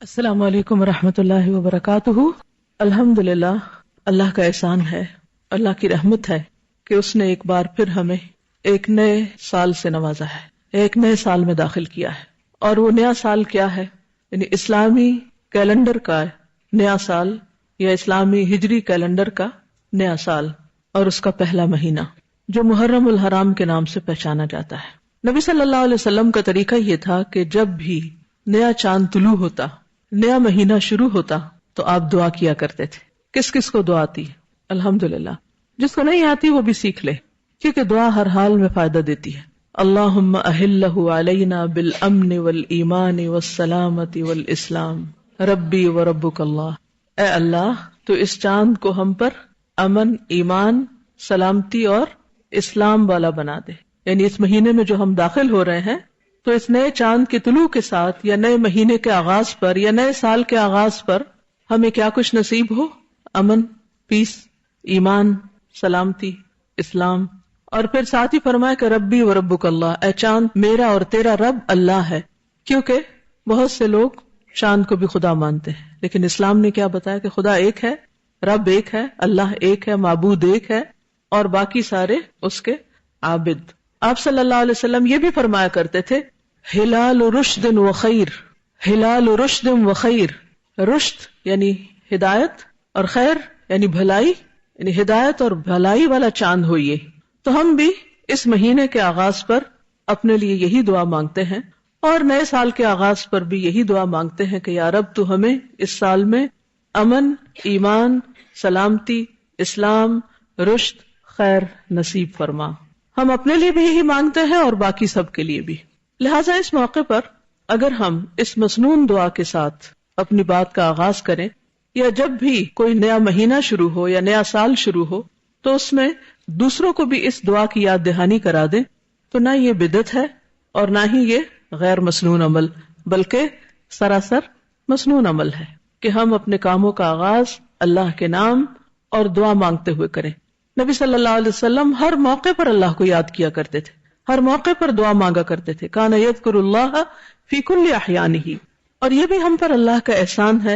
السلام علیکم ورحمۃ اللہ وبرکاتہ۔ الحمدللہ، اللہ کا احسان ہے، اللہ کی رحمت ہے کہ اس نے ایک بار پھر ہمیں ایک نئے سال سے نوازا ہے، ایک نئے سال میں داخل کیا ہے۔ اور وہ نیا سال کیا ہے؟ یعنی اسلامی کیلنڈر کا نیا سال یا اسلامی ہجری کیلنڈر کا نیا سال، اور اس کا پہلا مہینہ جو محرم الحرام کے نام سے پہچانا جاتا ہے۔ نبی صلی اللہ علیہ وسلم کا طریقہ یہ تھا کہ جب بھی نیا چاند طلوع ہوتا، نیا مہینہ شروع ہوتا، تو آپ دعا کیا کرتے تھے۔ کس کس کو دعا آتی ہے؟ الحمدللہ۔ جس کو نہیں آتی وہ بھی سیکھ لے، کیونکہ دعا ہر حال میں فائدہ دیتی ہے۔ اللہم اہلہ علینا بالامن والایمان والسلامت والاسلام ربی وربک اللہ۔ اے اللہ، تو اس چاند کو ہم پر امن، ایمان، سلامتی اور اسلام والا بنا دے۔ یعنی اس مہینے میں جو ہم داخل ہو رہے ہیں، تو اس نئے چاند کے طلوع کے ساتھ یا نئے مہینے کے آغاز پر یا نئے سال کے آغاز پر ہمیں کیا کچھ نصیب ہو؟ امن، پیس، ایمان، سلامتی، اسلام۔ اور پھر ساتھ ہی فرمایا کہ ربی و ربک اللہ، اے چاند میرا اور تیرا رب اللہ ہے۔ کیونکہ بہت سے لوگ چاند کو بھی خدا مانتے ہیں، لیکن اسلام نے کیا بتایا کہ خدا ایک ہے، رب ایک ہے، اللہ ایک ہے، معبود ایک ہے، اور باقی سارے اس کے عابد۔ آپ صلی اللہ علیہ وسلم یہ بھی فرمایا کرتے تھے، ہلال رشد و خیر، ہلال رشد و خیر۔ رشد یعنی ہدایت، اور خیر یعنی بھلائی، یعنی ہدایت اور بھلائی والا چاند ہوئیے۔ تو ہم بھی اس مہینے کے آغاز پر اپنے لیے یہی دعا مانگتے ہیں، اور نئے سال کے آغاز پر بھی یہی دعا مانگتے ہیں کہ یا رب، تو ہمیں اس سال میں امن، ایمان، سلامتی، اسلام، رشد، خیر نصیب فرما۔ ہم اپنے لیے بھی یہی مانگتے ہیں اور باقی سب کے لیے بھی۔ لہٰذا اس موقع پر اگر ہم اس مسنون دعا کے ساتھ اپنی بات کا آغاز کریں، یا جب بھی کوئی نیا مہینہ شروع ہو یا نیا سال شروع ہو، تو اس میں دوسروں کو بھی اس دعا کی یاد دہانی کرا دیں، تو نہ یہ بدعت ہے اور نہ ہی یہ غیر مسنون عمل، بلکہ سراسر مسنون عمل ہے کہ ہم اپنے کاموں کا آغاز اللہ کے نام اور دعا مانگتے ہوئے کریں۔ نبی صلی اللہ علیہ وسلم ہر موقع پر اللہ کو یاد کیا کرتے تھے، ہر موقع پر دعا مانگا کرتے تھے۔ کان یذکر اللہ فی کل احیانہ۔ اور یہ بھی ہم پر اللہ کا احسان ہے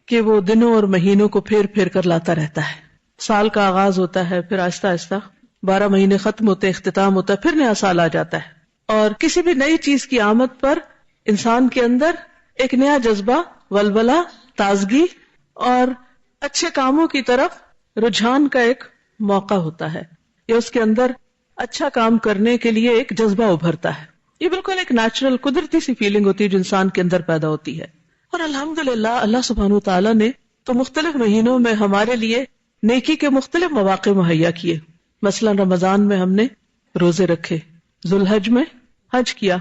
کہ وہ دنوں اور مہینوں کو پھیر پھیر کر لاتا رہتا ہے۔ سال کا آغاز ہوتا ہے، پھر آہستہ آہستہ 12 مہینے ختم ہوتے، اختتام ہوتا ہے، پھر نیا سال آ جاتا ہے۔ اور کسی بھی نئی چیز کی آمد پر انسان کے اندر ایک نیا جذبہ، ولولہ، تازگی اور اچھے کاموں کی طرف رجحان کا ایک موقع ہوتا ہے، یا اس کے اندر اچھا کام کرنے کے لیے ایک جذبہ ابھرتا ہے۔ یہ بالکل ایک نیچرل، قدرتی سی فیلنگ ہوتی ہے جو انسان کے اندر پیدا ہوتی ہے۔ اور الحمدللہ اللہ سبحانہ وتعالیٰ نے تو مختلف مہینوں میں ہمارے لیے نیکی کے مختلف مواقع مہیا کیے۔ مثلا رمضان میں ہم نے روزے رکھے، ذوالحج میں حج کیا،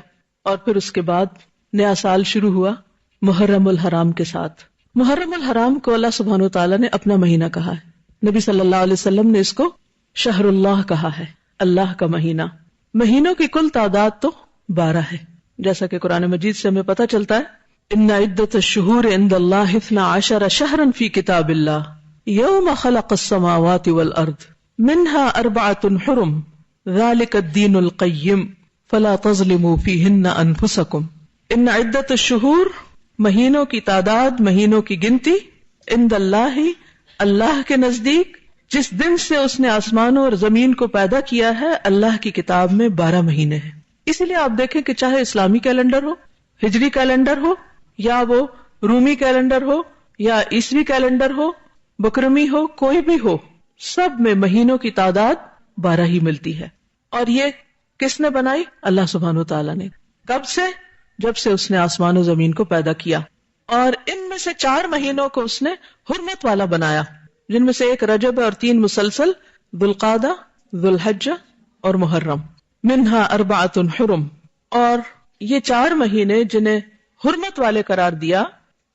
اور پھر اس کے بعد نیا سال شروع ہوا محرم الحرام کے ساتھ۔ محرم الحرام کو اللہ سبحانہ وتعالیٰ نے اپنا مہینہ کہا ہے۔ نبی صلی اللہ علیہ وسلم نے اس کو شہر اللہ کہا ہے، اللہ کا مہینہ۔ مہینوں کی کل تعداد تو 12 ہے، جیسا کہ قرآن مجید سے ہمیں پتہ چلتا ہے، ان عدۃ الشہور عند اللہ 12 شہرا فی کتاب اللہ یوم خلق السماوات والارض منها 4 حرم ذلک الدین القیم فلا تظلموا فیہن انفسکم۔ ان عدۃ الشہور، مہینوں کی تعداد، مہینوں کی گنتی، عند اللہ، اللہ کے نزدیک، جس دن سے اس نے آسمانوں اور زمین کو پیدا کیا ہے، اللہ کی کتاب میں 12 مہینے ہیں۔ اسی لیے آپ دیکھیں کہ چاہے اسلامی کیلنڈر ہو، ہجری کیلنڈر ہو، یا وہ رومی کیلنڈر ہو، یا عیسوی کیلنڈر ہو، بکرمی ہو، کوئی بھی ہو، سب میں مہینوں کی تعداد 12 ہی ملتی ہے۔ اور یہ کس نے بنائی؟ اللہ سبحانہ وتعالیٰ نے۔ کب سے؟ جب سے اس نے آسمان و زمین کو پیدا کیا۔ اور ان میں سے 4 مہینوں کو اس نے حرمت والا بنایا، جن میں سے ایک رجب اور 3 مسلسل، ذوالقعدہ، ذوالحجہ اور محرم۔ منہا 4 حرم۔ اور یہ 4 مہینے جنہیں حرمت والے قرار دیا،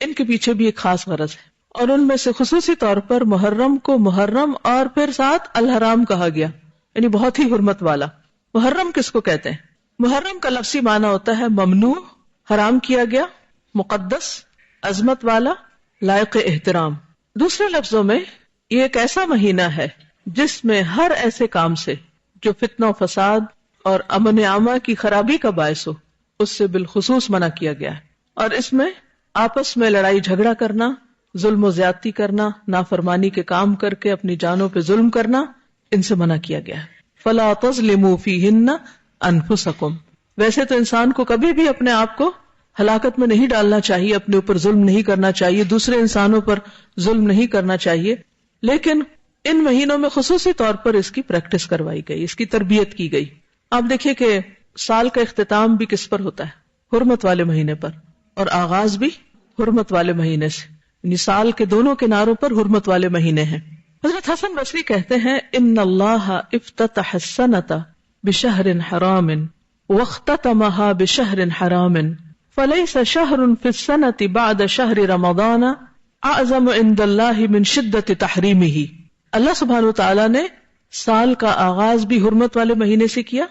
ان کے پیچھے بھی ایک خاص غرض ہے، اور ان میں سے خصوصی طور پر محرم کو محرم اور پھر ساتھ الحرام کہا گیا، یعنی بہت ہی حرمت والا۔ محرم کس کو کہتے ہیں؟ محرم کا لفظی معنی ہوتا ہے ممنوع، حرام کیا گیا، مقدس، عظمت والا، لائق احترام۔ دوسرے لفظوں میں یہ ایک ایسا مہینہ ہے جس میں ہر ایسے کام سے جو فتنہ و فساد اور امن عامہ کی خرابی کا باعث ہو، اس سے بالخصوص منع کیا گیا ہے۔ اور اس میں آپس میں لڑائی جھگڑا کرنا، ظلم و زیادتی کرنا، نافرمانی کے کام کر کے اپنی جانوں پہ ظلم کرنا، ان سے منع کیا گیا ہے. فَلَا تَظْلِمُوا فِيهِنَّ أَنفُسَكُمْ. ویسے تو انسان کو کبھی بھی اپنے آپ کو ہلاکت میں نہیں ڈالنا چاہیے، اپنے اوپر ظلم نہیں کرنا چاہیے، دوسرے انسانوں پر ظلم نہیں کرنا چاہیے، لیکن ان مہینوں میں خصوصی طور پر اس کی پریکٹس کروائی گئی، اس کی تربیت کی گئی. آپ دیکھیے کہ سال کا اختتام بھی کس پر ہوتا ہے؟ حرمت والے مہینے پر، اور آغاز بھی حرمت والے مہینے سے، یعنی سال کے دونوں کناروں پر حرمت والے مہینے ہیں. حضرت حسن بصری کہتے ہیں ان اللہ افتتح السنۃ بشہر حرام واختتمها بشہر حرام فلیس شہر فی السنۃ بعد شہر رمضان اعظم عند اللہ من شدت تحریمہ. اللہ سبحانہ وتعالی نے سال کا آغاز بھی حرمت والے مہینے سے کیا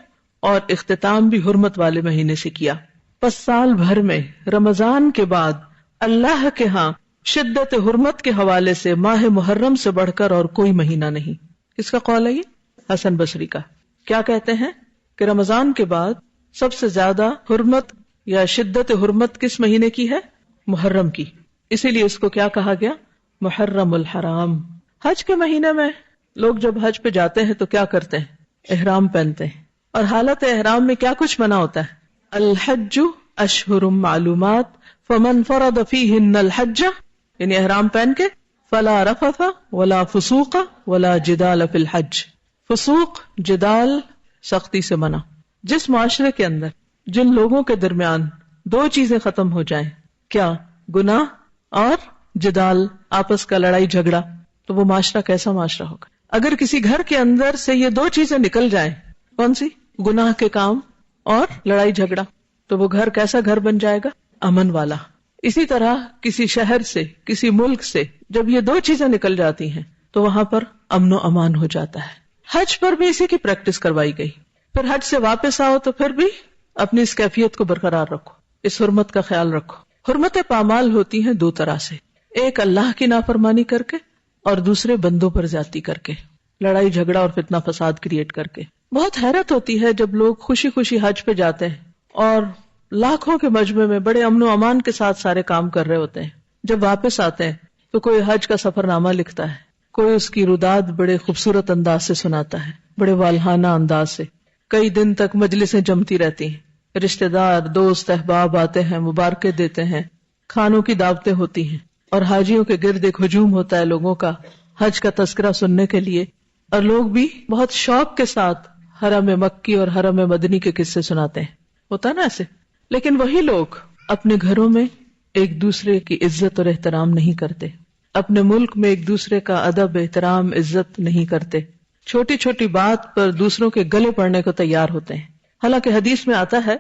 اور اختتام بھی حرمت والے مہینے سے کیا. پس سال بھر میں رمضان کے بعد اللہ کے ہاں شدت حرمت کے حوالے سے ماہ محرم سے بڑھ کر اور کوئی مہینہ نہیں. کس کا قول ہے یہ؟ حسن بصری کا. کیا کہتے ہیں کہ رمضان کے بعد سب سے زیادہ حرمت یا شدت حرمت کس مہینے کی ہے؟ محرم کی. اسی لیے اس کو کیا کہا گیا؟ محرم الحرام. حج کے مہینے میں لوگ جب حج پہ جاتے ہیں تو کیا کرتے ہیں؟ احرام پہنتے ہیں، اور حالت احرام میں کیا کچھ منع ہوتا ہے؟ الحج اشہر معلومات فمن فرض فیہن الحج، یعنی احرام پہن کے فلا رفث ولا فسوق ولا جدال فی الحج. فسوق، جدال سختی سے منع. جس معاشرے کے اندر جن لوگوں کے درمیان دو چیزیں ختم ہو جائیں، کیا؟ گناہ اور جدال، آپس کا لڑائی جھگڑا، تو وہ معاشرہ کیسا معاشرہ ہوگا؟ اگر کسی گھر کے اندر سے یہ دو چیزیں نکل جائیں، کون سی؟ گناہ کے کام اور لڑائی جھگڑا، تو وہ گھر کیسا گھر بن جائے گا؟ امن والا. اسی طرح کسی شہر سے، کسی ملک سے جب یہ دو چیزیں نکل جاتی ہیں تو وہاں پر امن و امان ہو جاتا ہے. حج پر بھی اسی کی پریکٹس کروائی گئی. پھر حج سے واپس آؤ تو پھر بھی اپنی اس کیفیت کو برقرار رکھو، اس حرمت کا خیال رکھو. حرمت پامال ہوتی ہیں دو طرح سے، ایک اللہ کی نافرمانی کر کے اور دوسرے بندوں پر زیادتی کر کے، لڑائی جھگڑا اور فتنہ فساد کریٹ کر کے. بہت حیرت ہوتی ہے جب لوگ خوشی خوشی حج پہ جاتے ہیں اور لاکھوں کے مجمع میں بڑے امن و امان کے ساتھ سارے کام کر رہے ہوتے ہیں. جب واپس آتے ہیں تو کوئی حج کا سفر نامہ لکھتا ہے، کوئی اس کی روداد بڑے خوبصورت انداز سے سناتا ہے، بڑے والہانہ انداز سے. کئی دن تک مجلسیں جمتی رہتی ہیں، رشتہ دار دوست احباب آتے ہیں، مبارکیں دیتے ہیں، کھانوں کی دعوتیں ہوتی ہیں، اور حاجیوں کے گرد ایک ہجوم ہوتا ہے لوگوں کا حج کا تذکرہ سننے کے لیے. اور لوگ بھی بہت شوق کے ساتھ حرم مکی اور حرم مدنی کے قصے سناتے ہیں. ہوتا ہے نا ایسے. لیکن وہی لوگ اپنے گھروں میں ایک دوسرے کی عزت اور احترام نہیں کرتے، اپنے ملک میں ایک دوسرے کا ادب احترام عزت نہیں کرتے، چھوٹی چھوٹی بات پر دوسروں کے گلے پڑنے کو تیار ہوتے ہیں. حالانکہ حدیث میں آتا ہے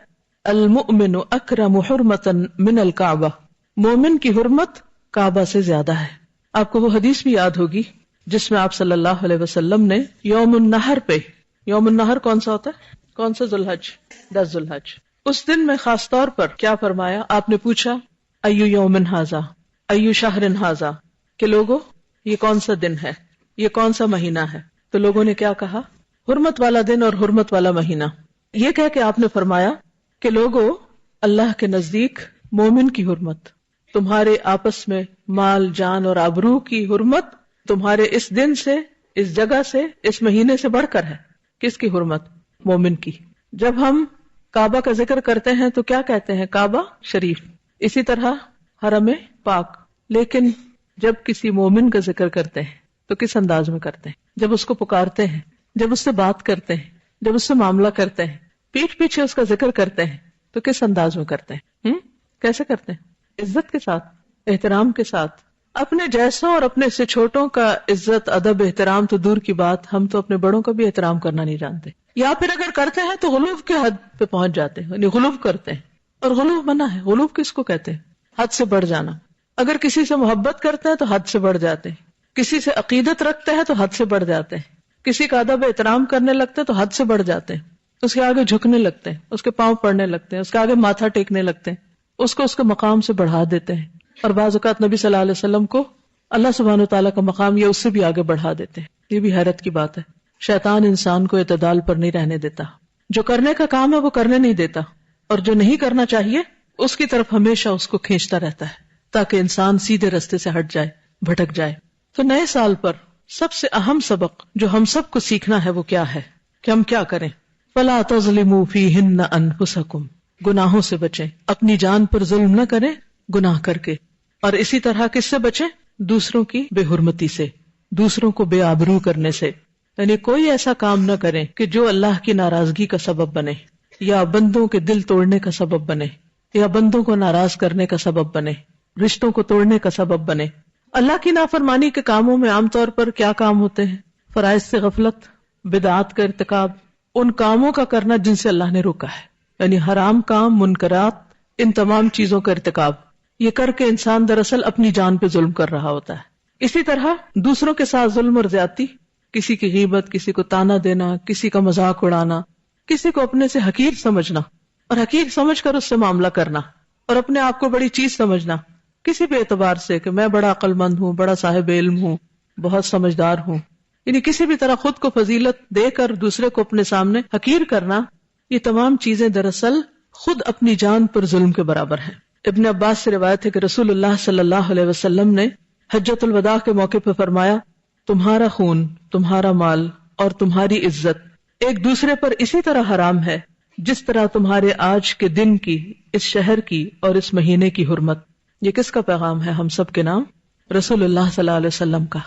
المؤمن اکرم حرمتا من الکعبہ، مومن کی حرمت کعبہ سے زیادہ ہے. آپ کو وہ حدیث بھی یاد ہوگی جس میں آپ صلی اللہ علیہ وسلم نے یوم النحر پہ، یوم النحر کون سا ہوتا ہے؟ کون سا؟ ذوالحج، 10 ذوالحج. اس دن میں خاص طور پر کیا فرمایا؟ آپ نے پوچھا ایو یوم ھذا ایو شہر ھذا، کہ لوگوں یہ کون سا دن ہے، یہ کون سا مہینہ ہے؟ تو لوگوں نے کیا کہا؟ حرمت والا دن اور حرمت والا مہینہ. یہ کہہ کے آپ نے فرمایا کہ لوگوں اللہ کے نزدیک مومن کی حرمت، تمہارے آپس میں مال جان اور آبرو کی حرمت تمہارے اس دن سے، اس جگہ سے، اس مہینے سے بڑھ کر ہے. کس کی حرمت؟ مومن کی. جب ہم کعبہ کا ذکر کرتے ہیں تو کیا کہتے ہیں؟ کعبہ شریف. اسی طرح حرم پاک. لیکن جب کسی مومن کا ذکر کرتے ہیں تو کس انداز میں کرتے ہیں؟ جب اس کو پکارتے ہیں، جب اس سے بات کرتے ہیں، جب اس سے معاملہ کرتے ہیں، پیٹھ پیچھے اس کا ذکر کرتے ہیں تو کس انداز میں کرتے ہیں؟ کیسے کرتے ہیں؟ عزت کے ساتھ، احترام کے ساتھ. اپنے جیسوں اور اپنے سے چھوٹوں کا عزت ادب احترام تو دور کی بات، ہم تو اپنے بڑوں کا بھی احترام کرنا نہیں جانتے، یا پھر اگر کرتے ہیں تو غلو کے حد پہ پہنچ جاتے ہیں، یعنی غلو کرتے ہیں. اور غلو منع ہے. غلو کس کو کہتے ہیں؟ حد سے بڑھ جانا. اگر کسی سے محبت کرتے ہیں تو حد سے بڑھ جاتے ہیں، کسی سے عقیدت رکھتے ہیں تو حد سے بڑھ جاتے ہیں، کسی کا ادب احترام کرنے لگتے ہیں تو حد سے بڑھ جاتے ہیں، اس کے آگے جھکنے لگتے ہیں، اس کے پاؤں پڑنے لگتے ہیں، اس کے آگے ماتھا ٹیکنے لگتے ہیں، اس کے مقام سے بڑھا دیتے ہیں. اور بعض اوقات نبی صلی اللہ علیہ وسلم کو اللہ سبحانہ وتعالیٰ کا مقام یا اس سے بھی آگے بڑھا دیتے ہیں. یہ بھی حیرت کی بات ہے. شیطان انسان کو اعتدال پر نہیں رہنے دیتا. جو کرنے کا کام ہے وہ کرنے نہیں دیتا، اور جو نہیں کرنا چاہیے اس کی طرف ہمیشہ اس کو کھینچتا رہتا ہے. تاکہ انسان سیدھے رستے سے ہٹ جائے، بھٹک جائے. تو نئے سال پر سب سے اہم سبق جو ہم سب کو سیکھنا ہے وہ کیا ہے کہ ہم کیا کریں. فَلَا تَظْلِمُوا فِيهِنَّ أَنفُسَكُمْ، گناہوں سے بچیں، اپنی جان پر ظلم نہ کریں گناہ کر کے. اور اسی طرح کس سے بچیں؟ دوسروں کی بے حرمتی سے، دوسروں کو بے آبرو کرنے سے. یعنی کوئی ایسا کام نہ کریں کہ جو اللہ کی ناراضگی کا سبب بنے، یا بندوں کے دل توڑنے کا سبب بنے، یا بندوں کو ناراض کرنے کا سبب بنے، رشتوں کو توڑنے کا سبب بنے. اللہ کی نافرمانی کے کاموں میں عام طور پر کیا کام ہوتے ہیں؟ فرائض سے غفلت، بدعات کا ارتکاب، ان کاموں کا کرنا جن سے اللہ نے روکا ہے، یعنی حرام کام، منکرات، ان تمام چیزوں کا ارتکاب. یہ کر کے انسان دراصل اپنی جان پہ ظلم کر رہا ہوتا ہے. اسی طرح دوسروں کے ساتھ ظلم اور زیادتی، کسی کی غیبت، کسی کو تانا دینا، کسی کا مذاق اڑانا، کسی کو اپنے سے حقیر سمجھنا اور حقیر سمجھ کر اس سے معاملہ کرنا، اور اپنے آپ کو بڑی چیز سمجھنا کسی بھی اعتبار سے کہ میں بڑا عقل مند ہوں، بڑا صاحب علم ہوں، بہت سمجھدار ہوں. یعنی کسی بھی طرح خود کو فضیلت دے کر دوسرے کو اپنے سامنے حقیر کرنا، یہ تمام چیزیں دراصل خود اپنی جان پر ظلم کے برابر ہیں. ابن عباس سے روایت ہے کہ رسول اللہ صلی اللہ علیہ وسلم نے حجۃ الوداع کے موقع پر فرمایا، تمہارا خون، تمہارا مال اور تمہاری عزت ایک دوسرے پر اسی طرح حرام ہے جس طرح تمہارے آج کے دن کی، اس شہر کی اور اس مہینے کی حرمت. یہ کس کا پیغام ہے ہم سب کے نام؟ رسول اللہ صلی اللہ علیہ وسلم کا.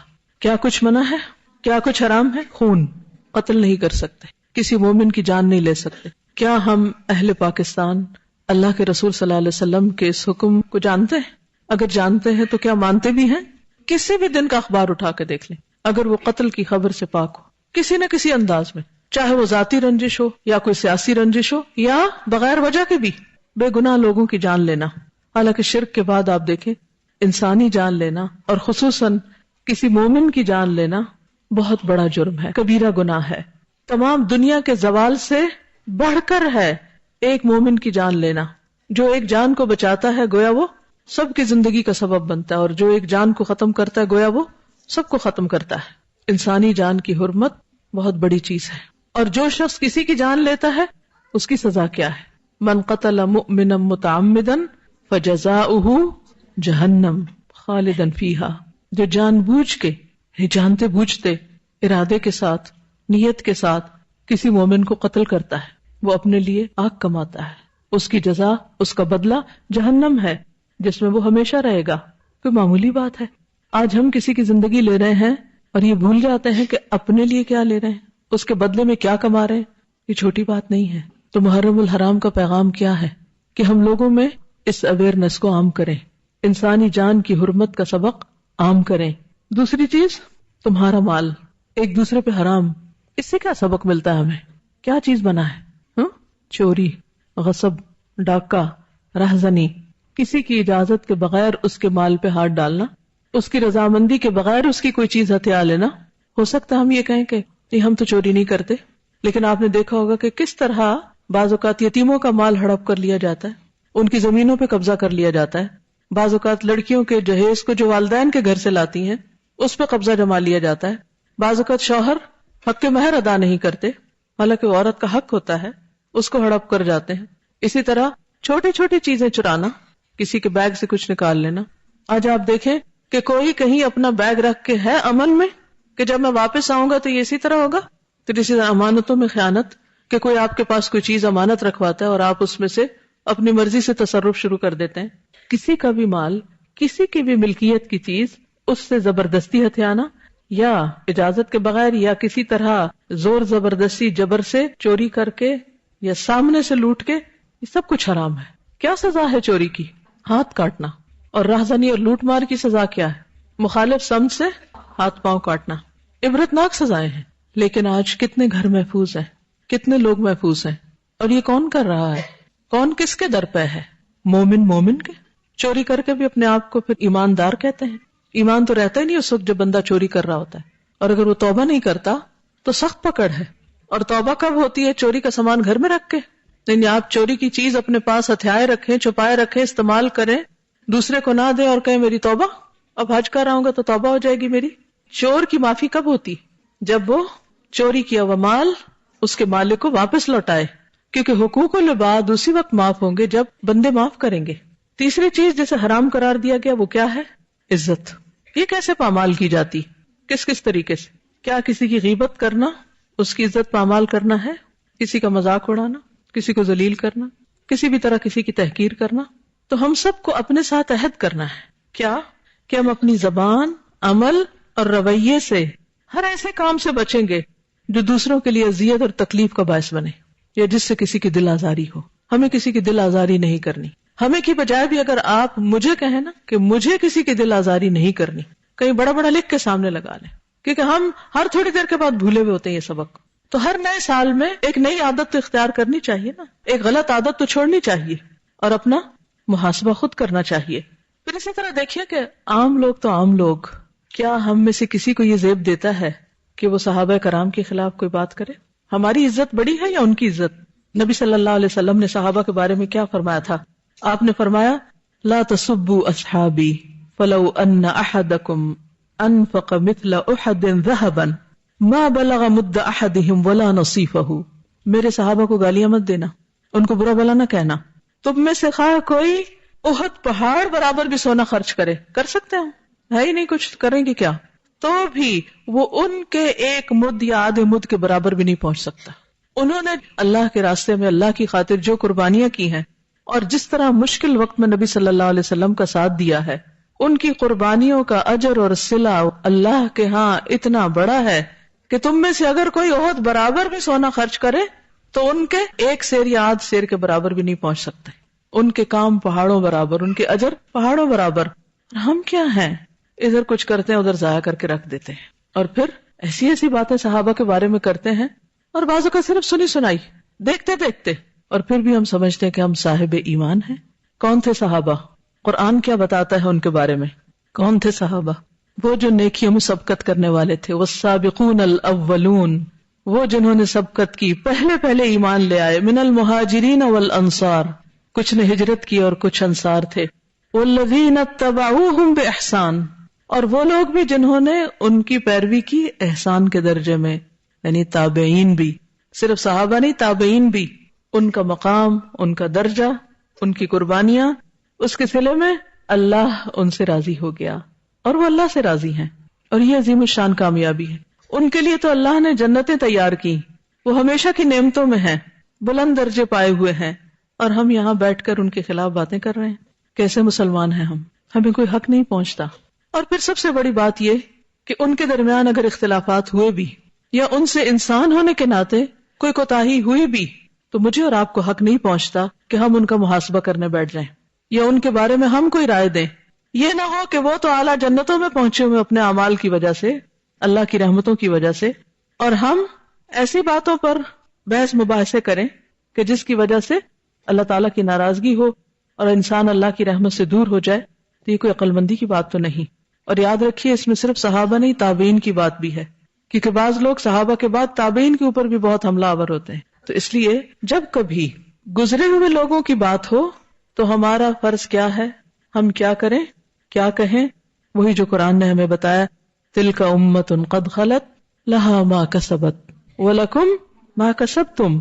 کیا کچھ منع ہے؟ کیا کچھ حرام ہے؟ خون، قتل نہیں کر سکتے، کسی مومن کی جان نہیں لے سکتے. کیا ہم اہل پاکستان اللہ کے رسول صلی اللہ علیہ وسلم کے اس حکم کو جانتے ہیں؟ اگر جانتے ہیں تو کیا مانتے بھی ہیں؟ کسی بھی دن کا اخبار اٹھا کے دیکھ لیں، اگر وہ قتل کی خبر سے پاک ہو کسی نہ کسی انداز میں، چاہے وہ ذاتی رنجش ہو یا کوئی سیاسی رنجش ہو یا بغیر وجہ کے بھی بے گناہ لوگوں کی جان لینا. حالانکہ شرک کے بعد آپ دیکھیں انسانی جان لینا اور خصوصاً کسی مومن کی جان لینا بہت بڑا جرم ہے، کبیرہ گناہ ہے. تمام دنیا کے زوال سے بڑھ کر ہے ایک مومن کی جان لینا. جو ایک جان کو بچاتا ہے گویا وہ سب کی زندگی کا سبب بنتا ہے، اور جو ایک جان کو ختم کرتا ہے گویا وہ سب کو ختم کرتا ہے. انسانی جان کی حرمت بہت بڑی چیز ہے. اور جو شخص کسی کی جان لیتا ہے اس کی سزا کیا ہے؟ من قتل مؤمنا متعمدا فجزاؤہ جہنم خالدا فیہا. جو جان بوجھ کے، جانتے بوجھتے، ارادے کے ساتھ، نیت کے ساتھ کسی مومن کو قتل کرتا ہے وہ اپنے لیے آگ کماتا ہے. اس کی جزا، اس کا بدلہ جہنم ہے جس میں وہ ہمیشہ رہے گا. کوئی معمولی بات ہے؟ آج ہم کسی کی زندگی لے رہے ہیں اور یہ بھول جاتے ہیں کہ اپنے لیے کیا لے رہے ہیں، اس کے بدلے میں کیا کما رہے ہیں. یہ چھوٹی بات نہیں ہے. تو محرم الحرام کا پیغام کیا ہے کہ ہم لوگوں میں اس اویئرنیس کو عام کریں، انسانی جان کی حرمت کا سبق عام کریں. دوسری چیز، تمہارا مال ایک دوسرے پہ حرام. اس سے کیا سبق ملتا ہے ہمیں؟ کیا چیز بنا ہے؟ چوری، غصب، ڈاکہ، رہزنی، کسی کی اجازت کے بغیر اس کے مال پہ ہاتھ ڈالنا، اس کی رضامندی کے بغیر اس کی کوئی چیز ہتھیا لینا. ہو سکتا ہے ہم یہ کہیں کہ ہم تو چوری نہیں کرتے، لیکن آپ نے دیکھا ہوگا کہ کس طرح بعض اوقات یتیموں کا مال ہڑپ کر لیا جاتا ہے، ان کی زمینوں پہ قبضہ کر لیا جاتا ہے. بعض اوقات لڑکیوں کے جہیز کو جو والدین کے گھر سے لاتی ہیں اس پہ قبضہ جما لیا جاتا ہے. بعض اوقات شوہر حق مہر ادا نہیں کرتے، حالانکہ وہ عورت کا حق ہوتا ہے، اس کو ہڑپ کر جاتے ہیں. اسی طرح چھوٹی چھوٹی چیزیں چرانا، کسی کے بیگ سے کچھ نکال لینا. آج آپ دیکھیں کہ کوئی کہیں اپنا بیگ رکھ کے ہے عمل میں کہ جب میں واپس آؤں گا تو یہ اسی طرح ہوگا. تو اسی طرح امانتوں میں خیانت، کہ کوئی آپ کے پاس کوئی چیز امانت رکھواتا ہے اور آپ اس میں سے اپنی مرضی سے تصرف شروع کر دیتے ہیں. کسی کا بھی مال، کسی کی بھی ملکیت کی چیز اس سے زبردستی ہتھیانا یا اجازت کے بغیر یا کسی طرح زور زبردستی جبر سے چوری کر کے یا سامنے سے لوٹ کے، یہ سب کچھ حرام ہے. کیا سزا ہے چوری کی؟ ہاتھ کاٹنا. اور رہزنی اور لوٹ مار کی سزا کیا ہے؟ مخالف سمت سے ہاتھ پاؤں کاٹنا. عبرتناک سزائیں ہیں. لیکن آج کتنے گھر محفوظ ہیں، کتنے لوگ محفوظ ہیں؟ اور یہ کون کر رہا ہے؟ کون کس کے در پہ ہے؟ مومن کے. چوری کر کے بھی اپنے آپ کو پھر ایماندار کہتے ہیں. ایمان تو رہتا ہی نہیں اس وقت جب بندہ چوری کر رہا ہوتا ہے. اور اگر وہ توبہ نہیں کرتا تو سخت پکڑ ہے. اور توبہ کب ہوتی ہے؟ چوری کا سامان گھر میں رکھ کے. نہیں، آپ چوری کی چیز اپنے پاس ہتھیائے رکھیں، چھپائے رکھیں، استعمال کریں، دوسرے کو نہ دیں اور کہیں میری توبہ، اب حج کر رہا ہوں گا تو توبہ ہو جائے گی میری. چور کی معافی کب ہوتی؟ جب وہ چوری کیا ہوا مال اس کے مالک کو واپس لوٹائے. کیونکہ حقوق العباد اسی وقت معاف ہوں گے جب بندے معاف کریں گے. تیسری چیز جسے حرام قرار دیا گیا وہ کیا ہے؟ عزت. یہ کیسے پامال کی جاتی؟ کس کس طریقے سے؟ کیا کسی کی غیبت کرنا اس کی عزت پامال کرنا ہے؟ کسی کا مذاق اڑانا، کسی کو ذلیل کرنا، کسی بھی طرح کسی کی تحقیر کرنا؟ تو ہم سب کو اپنے ساتھ عہد کرنا ہے کیا کہ ہم اپنی زبان، عمل اور رویے سے ہر ایسے کام سے بچیں گے جو دوسروں کے لیے اذیت اور تکلیف کا باعث بنے یا جس سے کسی کی دل آزاری ہو. ہمیں کسی کی دل آزاری نہیں کرنی. ہمیں کی بجائے بھی اگر آپ مجھے کہیں نا کہ مجھے کسی کی دل آزاری نہیں کرنی، کہیں بڑا بڑا لکھ کے سامنے لگا لیں، کیونکہ ہم ہر تھوڑی دیر کے بعد بھولے ہوئے ہوتے ہیں یہ سبق. تو ہر نئے سال میں ایک نئی عادت تو اختیار کرنی چاہیے نا، ایک غلط عادت تو چھوڑنی چاہیے اور اپنا محاسبہ خود کرنا چاہیے. پھر اسی طرح دیکھیے کہ عام لوگ تو عام لوگ، کیا ہم میں سے کسی کو یہ زیب دیتا ہے کہ وہ صحابہ کرام کے خلاف کوئی بات کرے؟ ہماری عزت بڑی ہے یا ان کی عزت؟ نبی صلی اللہ علیہ وسلم نے صحابہ کے بارے میں کیا فرمایا تھا؟ آپ نے فرمایا لا تسبوا اصحابی فلو ان احدکم انفق مثل احد ذهبا ما بلغ مد احدهم ولا نصیفہ. میرے صحابہ کو گالیاں مت دینا، ان کو برا بلا نہ کہنا. تم میں سے خواہ کوئی احد پہاڑ برابر بھی سونا خرچ کرے، کر سکتے ہیں؟ ہے ہی نہیں، کچھ کریں گے کیا؟ تو بھی وہ ان کے ایک مد یا آدھے مد کے برابر بھی نہیں پہنچ سکتا. انہوں نے اللہ کے راستے میں اللہ کی خاطر جو قربانیاں کی ہیں اور جس طرح مشکل وقت میں نبی صلی اللہ علیہ وسلم کا ساتھ دیا ہے، ان کی قربانیوں کا اجر اور صلہ اللہ کے ہاں اتنا بڑا ہے کہ تم میں سے اگر کوئی احد برابر بھی سونا خرچ کرے تو ان کے ایک سیر یا آدھ سیر کے برابر بھی نہیں پہنچ سکتے. ان کے کام پہاڑوں برابر، ان کے اجر پہاڑوں برابر. ہم کیا ہیں؟ ادھر کچھ کرتے ہیں ادھر ضائع کر کے رکھ دیتے ہیں، اور پھر ایسی ایسی باتیں صحابہ کے بارے میں کرتے ہیں اور بعضوں کا صرف سنی سنائی دیکھتے دیکھتے، اور پھر بھی ہم سمجھتے ہیں کہ ہم صاحب ایمان ہیں. کون تھے صحابہ؟ قرآن کیا بتاتا ہے ان کے بارے میں؟ کون تھے صحابہ؟ وہ جو نیکیوں میں سبقت کرنے والے تھے. والسابقون الاولون، وہ جنہوں نے سبقت کی، پہلے ایمان لے آئے. من المہاجرین والانصار، کچھ نے ہجرت کی اور کچھ انصار تھے. والذین اتبعوہم باحسان، اور وہ لوگ بھی جنہوں نے ان کی پیروی کی احسان کے درجے میں، یعنی تابعین بھی، صرف صحابہ نہیں، تابعین بھی. ان کا مقام، ان کا درجہ، ان کی قربانیاں، اس کے صلے میں اللہ ان سے راضی ہو گیا اور وہ اللہ سے راضی ہیں. اور یہ عظیم الشان کامیابی ہے. ان کے لیے تو اللہ نے جنتیں تیار کی، وہ ہمیشہ کی نعمتوں میں ہیں، بلند درجے پائے ہوئے ہیں، اور ہم یہاں بیٹھ کر ان کے خلاف باتیں کر رہے ہیں. کیسے مسلمان ہیں ہم؟ ہمیں کوئی حق نہیں پہنچتا. اور پھر سب سے بڑی بات یہ کہ ان کے درمیان اگر اختلافات ہوئے بھی یا ان سے انسان ہونے کے ناطے کوئی کوتاہی ہوئی بھی تو مجھے اور آپ کو حق نہیں پہنچتا کہ ہم ان کا محاسبہ کرنے بیٹھ جائیں یا ان کے بارے میں ہم کوئی رائے دیں. یہ نہ ہو کہ وہ تو اعلیٰ جنتوں میں پہنچے ہوئے اپنے اعمال کی وجہ سے، اللہ کی رحمتوں کی وجہ سے، اور ہم ایسی باتوں پر بحث مباحثے کریں کہ جس کی وجہ سے اللہ تعالیٰ کی ناراضگی ہو اور انسان اللہ کی رحمت سے دور ہو جائے. تو یہ کوئی عقل مندی کی بات تو نہیں. اور یاد رکھیے اس میں صرف صحابہ نہیں، تابعین کی بات بھی ہے، کیونکہ بعض لوگ صحابہ کے بعد تابعین کے اوپر بھی بہت حملہ آور ہوتے ہیں. تو اس لیے جب کبھی گزرے ہوئے لوگوں کی بات ہو تو ہمارا فرض کیا ہے، ہم کیا کریں، کیا کہیں؟ وہی جو قرآن نے ہمیں بتایا، تلک امۃ قد خلت لہا ما کسبت ولکم ما کسبتم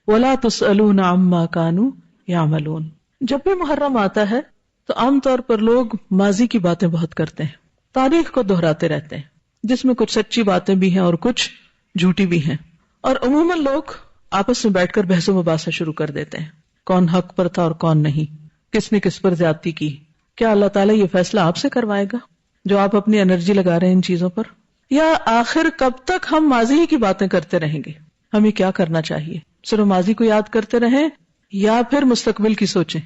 ولا تسألون عما کانوا یعملون. جب بھی محرم آتا ہے تو عام طور پر لوگ ماضی کی باتیں بہت کرتے ہیں، تاریخ کو دہراتے رہتے ہیں، جس میں کچھ سچی باتیں بھی ہیں اور کچھ جھوٹی بھی ہیں. اور عموماً لوگ آپس میں بیٹھ کر بحث و مباحثہ شروع کر دیتے ہیں، کون حق پر تھا اور کون نہیں، کس نے کس پر زیادتی کی. کیا اللہ تعالیٰ یہ فیصلہ آپ سے کروائے گا جو آپ اپنی انرجی لگا رہے ہیں ان چیزوں پر؟ یا آخر کب تک ہم ماضی کی باتیں کرتے رہیں گے؟ ہمیں کیا کرنا چاہیے؟ صرف ماضی کو یاد کرتے رہیں یا پھر مستقبل کی سوچیں؟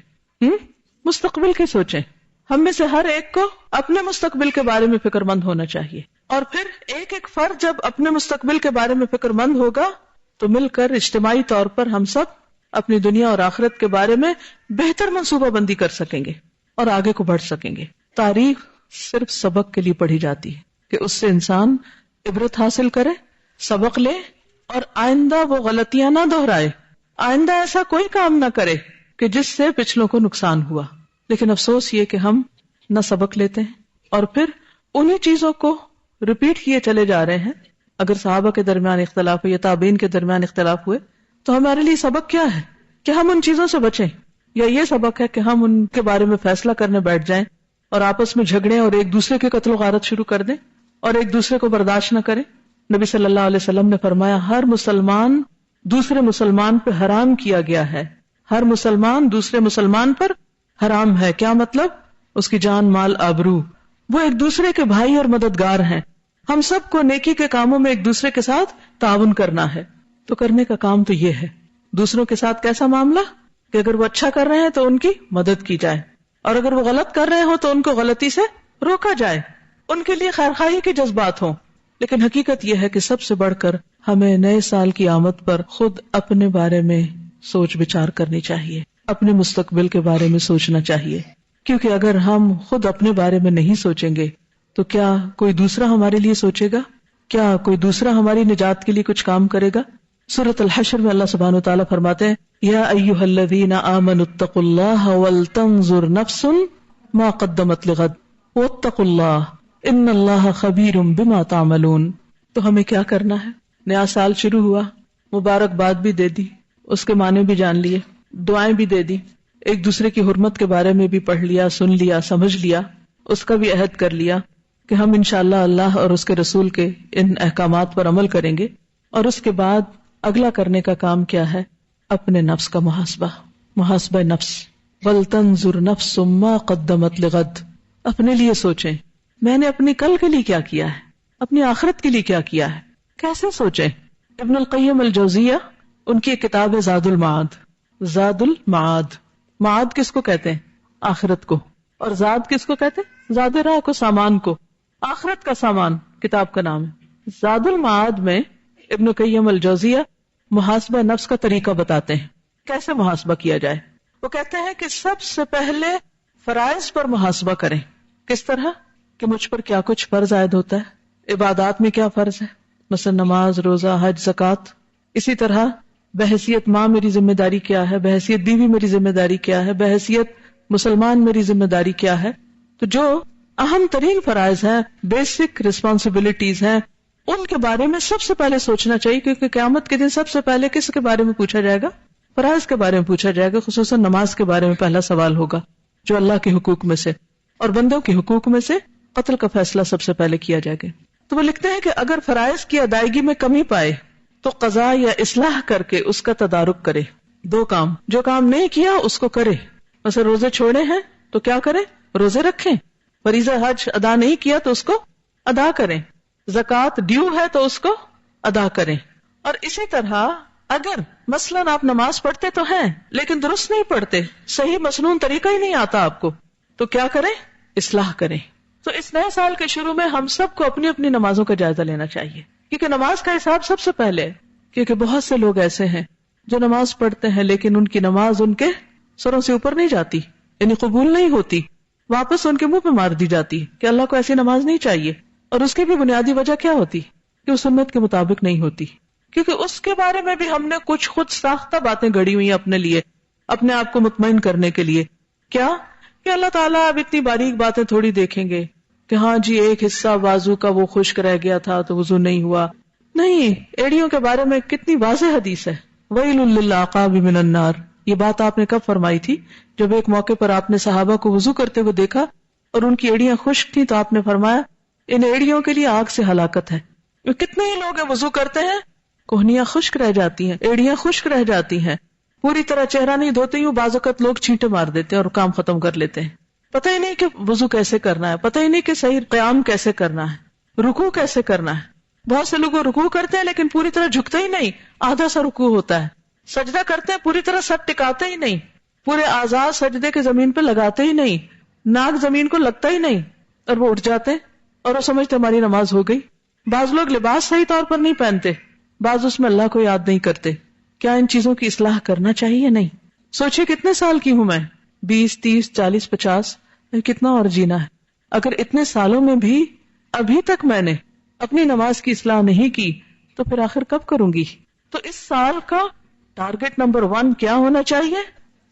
مستقبل کی سوچیں. ہم میں سے ہر ایک کو اپنے مستقبل کے بارے میں فکر مند ہونا چاہیے، اور پھر ایک ایک فرد جب اپنے مستقبل کے بارے میں فکر مند ہوگا تو مل کر اجتماعی طور پر ہم سب اپنی دنیا اور آخرت کے بارے میں بہتر منصوبہ بندی کر سکیں گے اور آگے کو بڑھ سکیں گے. تاریخ صرف سبق کے لیے پڑھی جاتی ہے کہ اس سے انسان عبرت حاصل کرے، سبق لے، اور آئندہ وہ غلطیاں نہ دہرائے، آئندہ ایسا کوئی کام نہ کرے کہ جس سے پچھلوں کو نقصان ہوا. لیکن افسوس یہ کہ ہم نہ سبق لیتے ہیں اور پھر انہی چیزوں کو ریپیٹ کیے چلے جا رہے ہیں. اگر صحابہ کے درمیان اختلاف ہوئے یا تابعین کے درمیان اختلاف ہوئے تو ہمارے لیے سبق کیا ہے کہ ہم ان چیزوں سے بچیں. یا یہ سبق ہے کہ ہم ان کے بارے میں فیصلہ کرنے بیٹھ جائیں اور آپس میں جھگڑیں اور ایک دوسرے کے قتل و غارت شروع کر دیں اور ایک دوسرے کو برداشت نہ کریں؟ نبی صلی اللہ علیہ وسلم نے فرمایا ہر مسلمان دوسرے مسلمان پہ حرام کیا گیا ہے، ہر مسلمان دوسرے مسلمان پر حرام ہے۔ کیا مطلب؟ اس کی جان، مال، آبرو۔ وہ ایک دوسرے کے بھائی اور مددگار ہیں۔ ہم سب کو نیکی کے کاموں میں ایک دوسرے کے ساتھ تعاون کرنا ہے۔ تو کرنے کا کام تو یہ ہے، دوسروں کے ساتھ کیسا معاملہ کہ اگر وہ اچھا کر رہے ہیں تو ان کی مدد کی جائے، اور اگر وہ غلط کر رہے ہوں تو ان کو غلطی سے روکا جائے، ان کے لیے خیرخواہی کے جذبات ہوں۔ لیکن حقیقت یہ ہے کہ سب سے بڑھ کر ہمیں نئے سال کی آمد پر خود اپنے بارے میں سوچ بچار کرنی چاہیے، اپنے مستقبل کے بارے میں سوچنا چاہیے، کیونکہ اگر ہم خود اپنے بارے میں نہیں سوچیں گے تو کیا کوئی دوسرا ہمارے لیے سوچے گا؟ کیا کوئی دوسرا ہماری نجات کے لیے کچھ کام کرے گا؟ سورۃ الحشر میں اللہ سبحانہ و تعالیٰ فرماتے ہیں یا ایھا الذین آمنوا اتقوا اللہ ولتنظر نفس ما قدمت لغد واتقوا اللہ ان اللہ خبیر بما تعملون۔ تو ہمیں کیا کرنا ہے؟ نیا سال شروع ہوا، مبارکباد بھی دے دی، اس کے معنی بھی جان لیے، دعائیں بھی دے دی، ایک دوسرے کی حرمت کے بارے میں بھی پڑھ لیا، سن لیا، سمجھ لیا، اس کا بھی عہد کر لیا کہ ہم انشاءاللہ اللہ اور اس کے رسول کے ان احکامات پر عمل کریں گے۔ اور اس کے بعد اگلا کرنے کا کام کیا ہے؟ اپنے نفس کا محاسبہ نفس۔ وَلْتَنْظُرْ نَفْسٌ مَّا قَدَّمَتْ لِغَدٍ، اپنے لیے سوچیں میں نے اپنی کل کے لیے کیا کیا ہے، اپنی آخرت کے لیے کیا کیا ہے، کیسے سوچیں؟ ابن القیم الجوزیہ، ان کی ایک کتاب ہے زاد المعاد۔ زاد المعاد، معاد کس کو کہتے ہیں؟ آخرت کو۔ اور زاد کس کو کہتے ہیں؟ زاد راہ کو، سامان کو، آخرت کا سامان کتاب کا نام ہے۔ زاد المعاد میں ابن قیم الجوزیہ محاسبہ نفس کا طریقہ بتاتے ہیں، کیسے محاسبہ کیا جائے۔ وہ کہتے ہیں کہ سب سے پہلے فرائض پر محاسبہ کریں۔ کس طرح؟ کہ مجھ پر کیا کچھ فرض عائد ہوتا ہے، عبادات میں کیا فرض ہے، مثلا نماز، روزہ، حج، زکوٰۃ۔ اسی طرح بحیثیت ماں میری ذمہ داری کیا ہے، بحیثیت بیوی میری ذمہ داری کیا ہے، بحیثیت مسلمان میری ذمہ داری کیا ہے۔ تو جو اہم ترین فرائض ہیں، بیسک رسپانسبلٹیز ہیں، ان کے بارے میں سب سے پہلے سوچنا چاہیے، کیونکہ قیامت کے دن سب سے پہلے کس کے بارے میں پوچھا جائے گا؟ فرائض کے بارے میں پوچھا جائے گا، خصوصاً نماز کے بارے میں پہلا سوال ہوگا، جو اللہ کے حقوق میں سے اور بندوں کے حقوق میں سے قتل کا فیصلہ سب سے پہلے کیا جائے گا۔ تو وہ لکھتے ہیں کہ اگر فرائض کی ادائیگی میں کمی پائے تو قضاء یا اصلاح کر کے اس کا تدارک کرے۔ دو کام، جو کام نہیں کیا اس کو کرے، مثلا روزے چھوڑے ہیں تو کیا کریں؟ روزے رکھیں۔ فریضہ حج ادا نہیں کیا تو اس کو ادا کریں۔ زکوٰۃ ڈیو ہے تو اس کو ادا کریں۔ اور اسی طرح اگر مثلاً آپ نماز پڑھتے تو ہیں لیکن درست نہیں پڑھتے، صحیح مسنون طریقہ ہی نہیں آتا آپ کو، تو کیا کریں؟ اصلاح کریں۔ تو اس نئے سال کے شروع میں ہم سب کو اپنی اپنی نمازوں کا جائزہ لینا چاہیے، کیونکہ نماز کا حساب سب سے پہلے ہے۔ کیونکہ بہت سے لوگ ایسے ہیں جو نماز پڑھتے ہیں لیکن ان کی نماز ان کے سروں سے اوپر نہیں جاتی، یعنی قبول نہیں ہوتی، واپس ان کے منہ پہ مار دی جاتی کہ اللہ کو ایسی نماز نہیں چاہیے۔ اور اس کی بھی بنیادی وجہ کیا ہوتی؟ کہ وہ سنت کے مطابق نہیں ہوتی، کیونکہ اس کے بارے میں بھی ہم نے کچھ خود ساختہ باتیں گڑی ہوئی ہیں اپنے لیے، اپنے آپ کو مطمئن کرنے کے لیے۔ کیا؟ کہ اللہ تعالیٰ اب اتنی باریک باتیں تھوڑی دیکھیں گے کہ ہاں جی ایک حصہ بازو کا وہ خشک رہ گیا تھا تو وضو نہیں ہوا۔ نہیں، ایڑیوں کے بارے میں کتنی واضح حدیث ہے، وَيْلٌ لِّلْعَقَابِ مِنَ النَّارِ۔ یہ بات آپ نے کب فرمائی تھی؟ جب ایک موقع پر آپ نے صحابہ کو وضو کرتے ہوئے دیکھا اور ان کی ایڑیاں خشک تھیں تو آپ نے فرمایا ان ایڑیوں کے لیے آگ سے ہلاکت ہے۔ کتنے ہی لوگ وضو کرتے ہیں، کوہنیاں خشک رہ جاتی ہیں، ایڑیاں خشک رہ جاتی ہیں، پوری طرح چہرہ نہیں دھوتے ہی بعض اوقات لوگ چھینٹے مار دیتے ہیں اور کام ختم کر لیتے ہیں۔ پتہ ہی نہیں کہ وضو کیسے کرنا ہے، پتہ ہی نہیں کہ صحیح قیام کیسے کرنا ہے، رکوع کیسے کرنا ہے۔ بہت سے لوگ رکوع کرتے ہیں لیکن پوری طرح جھکتے ہی نہیں، آدھا سا رکوع ہوتا ہے۔ سجدہ کرتے ہیں، پوری طرح سر ٹکاتے ہی نہیں، پورے اعضاء سجدے کے زمین پہ لگاتے ہی نہیں، ناک زمین کو لگتا ہی نہیں، اور وہ اٹھ جاتے ہیں اور وہ سمجھتے ہماری نماز ہو گئی۔ بعض لوگ لباس صحیح طور پر نہیں پہنتے، بعض اس میں اللہ کو یاد نہیں کرتے۔ کیا ان چیزوں کی اصلاح کرنا چاہیے یا نہیں؟ سوچئے کتنے سال کی ہوں میں، 20، 30، 40، 50، کتنا اور جینا ہے۔ اگر اتنے سالوں میں بھی ابھی تک میں نے اپنی نماز کی اصلاح نہیں کی تو پھر آخر کب کروں گی؟ تو اس سال کا ٹارگٹ نمبر 1 کیا ہونا چاہیے؟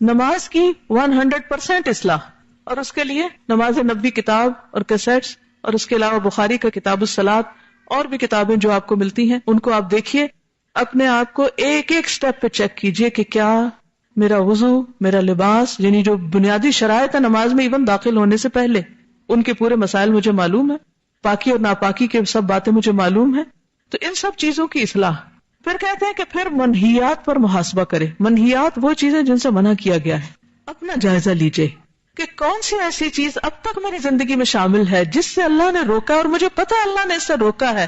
نماز کی 100% اصلاح، اور اس کے لیے نماز نبوی کتاب اور کیسٹس، اور اس کے علاوہ بخاری کا کتاب الصلاۃ اور بھی کتابیں جو آپ کو ملتی ہیں ان کو آپ دیکھیے، اپنے آپ کو ایک ایک سٹیپ پہ چیک کیجئے کہ کیا میرا وضو، میرا لباس، یعنی جو بنیادی شرائط ہے نماز میں ایون داخل ہونے سے پہلے، ان کے پورے مسائل مجھے معلوم ہے، پاکی اور ناپاکی کے سب باتیں مجھے معلوم ہیں. تو ان سب چیزوں کی اصلاح. پھر کہتے ہیں کہ پھر منہیات پر محاسبہ کرے. منہیات وہ چیزیں جن سے منع کیا گیا ہے. اپنا جائزہ لیجئے کہ کون سی ایسی چیز اب تک میری زندگی میں شامل ہے جس سے اللہ نے روکا اور مجھے پتا ہے اللہ نے اس سے روکا ہے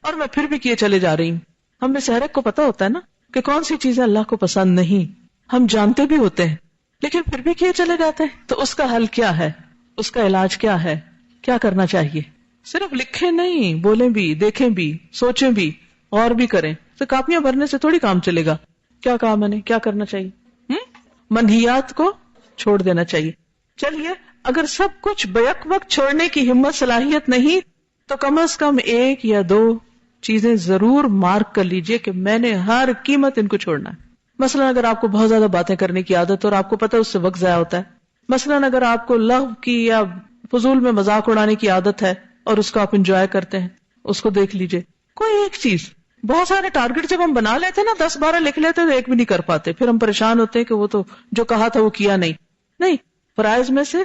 اور میں پھر بھی کیے چلے جا رہی ہوں. ہم میں سے ہر ایک کو پتا ہوتا ہے نا کہ کون سی چیزیں اللہ کو پسند نہیں، ہم جانتے بھی ہوتے ہیں لیکن پھر بھی کیے چلے جاتے ہیں. تو اس کا حل کیا ہے، اس کا علاج کیا ہے، کیا کرنا چاہیے؟ صرف لکھیں نہیں، بولیں بھی، دیکھیں بھی، سوچیں بھی، اور بھی کریں. تو کاپیاں بھرنے سے تھوڑی کام چلے گا. کیا کہا میں نے، کیا کرنا چاہیے؟ منہیات کو چھوڑ دینا چاہیے. چلیے اگر سب کچھ بیک وقت چھوڑنے کی ہمت صلاحیت نہیں تو کم از کم ایک یا دو چیزیں ضرور مارک کر لیجئے کہ میں نے ہر قیمت ان کو چھوڑنا ہے. مثلا اگر آپ کو بہت زیادہ باتیں کرنے کی عادت اور آپ کو پتہ ہے اس سے وقت ضائع ہوتا ہے. مثلا اگر آپ کو لغو کی یا فضول میں مذاق اڑانے کی عادت ہے اور اس کو آپ انجوائے کرتے ہیں، اس کو دیکھ لیجئے. کوئی ایک چیز، بہت سارے ٹارگٹ جب ہم بنا لیتے ہیں نا 10-12 لکھ لیتے ہیں تو ایک بھی نہیں کر پاتے، پھر ہم پریشان ہوتے ہیں کہ وہ تو جو کہا تھا وہ کیا نہیں. فرائض میں سے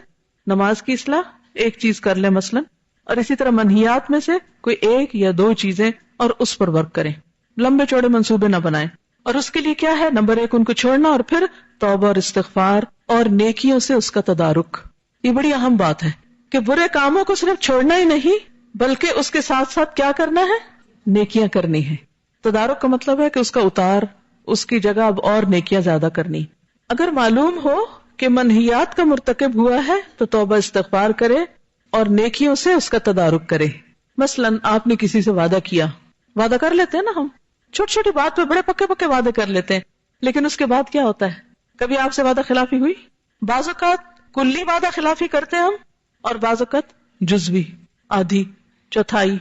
نماز کی اصلاح ایک چیز کر لیں مثلا، اور اسی طرح منہیات میں سے کوئی ایک یا دو چیزیں اور اس پر ورک کریں. لمبے چوڑے منصوبے نہ بنائیں. اور اس کے لیے کیا ہے؟ نمبر 1 ان کو چھوڑنا، اور پھر توبہ اور استغفار اور نیکیوں سے اس کا تدارک. یہ بڑی اہم بات ہے کہ برے کاموں کو صرف چھوڑنا ہی نہیں بلکہ اس کے ساتھ ساتھ کیا کرنا ہے؟ نیکیاں کرنی ہے. تدارک کا مطلب ہے کہ اس کا اتار، اس کی جگہ اب اور نیکیاں زیادہ کرنی. اگر معلوم ہو کہ منہیات کا مرتکب ہوا ہے تو توبہ استغفار کرے اور نیکیوں سے اس کا تدارک کرے. مثلا آپ نے کسی سے وعدہ کیا، وعدہ کر لیتے ہیں نا ہم، چھوٹی چھوٹی بات پہ بڑے پکے وعدے کر لیتے ہیں، لیکن اس کے بعد کیا ہوتا ہے؟ کبھی آپ سے وعدہ خلافی ہوئی؟ بعض اوقات کلی وعدہ خلافی کرتے ہیں ہم، اور بعض اوقات جزوی، آدھی، چوتھائی.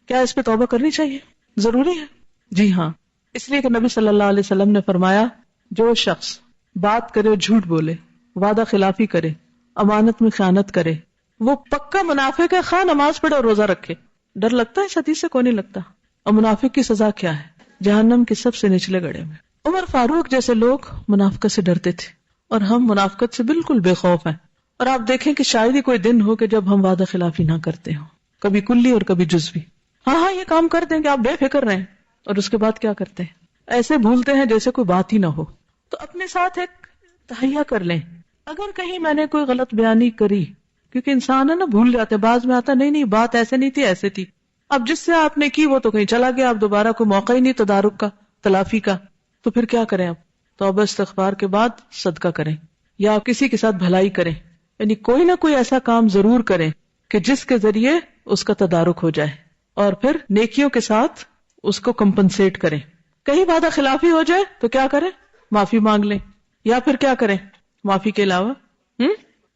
کیا اس پہ توبہ کرنی چاہیے؟ ضروری ہے. جی ہاں، اس لیے کہ نبی صلی اللہ علیہ وسلم نے فرمایا جو شخص بات کرے اور جھوٹ بولے، وعدہ خلافی کرے، امانت میں خیانت کرے، وہ پکا منافق ہے، خواہ نماز پڑھے اور روزہ رکھے. ڈر لگتا ہے اس حدیث سے؟ کوئی نہیں لگتا. اور منافق کی سزا کیا ہے؟ جہنم کے سب سے نچلے گڑھے میں. عمر فاروق جیسے لوگ منافقت سے ڈرتے تھے اور ہم منافقت سے بالکل بے خوف ہیں. اور آپ دیکھیں کہ شاید ہی کوئی دن ہو کہ جب ہم وعدہ خلافی نہ کرتے ہوں، کبھی کلی اور کبھی جزوی. ہاں یہ کام کر دیں گے، آپ بے فکر رہیں، اور اس کے بعد کیا کرتے ہیں؟ ایسے بھولتے ہیں جیسے کوئی بات ہی نہ ہو. تو اپنے ساتھ ایک تہیہ کر لیں، اگر کہیں میں نے کوئی غلط بیانی کری، کیونکہ انسان ہے نا بھول جاتے، بعض میں آتا نہیں بات ایسے نہیں تھی ایسے تھی. اب جس سے آپ نے کی وہ تو کہیں چلا گیا، اب دوبارہ کوئی موقع ہی نہیں تدارک کا، تلافی کا. تو پھر کیا کریں؟ اب توبہ استغفار کے بعد صدقہ کریں یا کسی کے ساتھ بھلائی کریں، یعنی کوئی نہ کوئی ایسا کام ضرور کریں کہ جس کے ذریعے اس کا تدارک ہو جائے، اور پھر نیکیوں کے ساتھ اس کو کمپنسیٹ کریں. کہیں وعدہ خلافی ہو جائے تو کیا کریں؟ معافی مانگ لیں، یا پھر کیا کریں؟ معافی کے علاوہ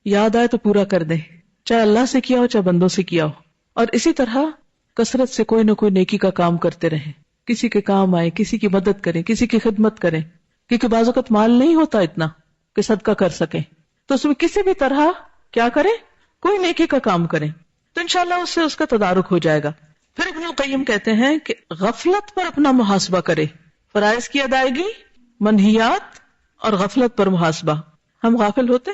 یاد آئے تو پورا کر دیں، چاہے اللہ سے کیا ہو چاہے بندوں سے کیا ہو. اور اسی طرح کثرت سے کوئی نہ کوئی نیکی کا کام کرتے رہیں، کسی کے کام آئے، کسی کی مدد کریں، کسی کی خدمت کریں، کیونکہ بعض اوقات مال نہیں ہوتا اتنا کہ صدقہ کر سکیں، تو اس میں کسی بھی طرح کیا کریں؟ کوئی نیکی کا کام کریں، تو انشاءاللہ اس سے اس کا تدارک ہو جائے گا. پھر ابن القیم کہتے ہیں کہ غفلت پر اپنا محاسبہ کرے. فرائض کی ادائیگی، منہیات اور غفلت پر محاسبہ. ہم غافل ہوتے،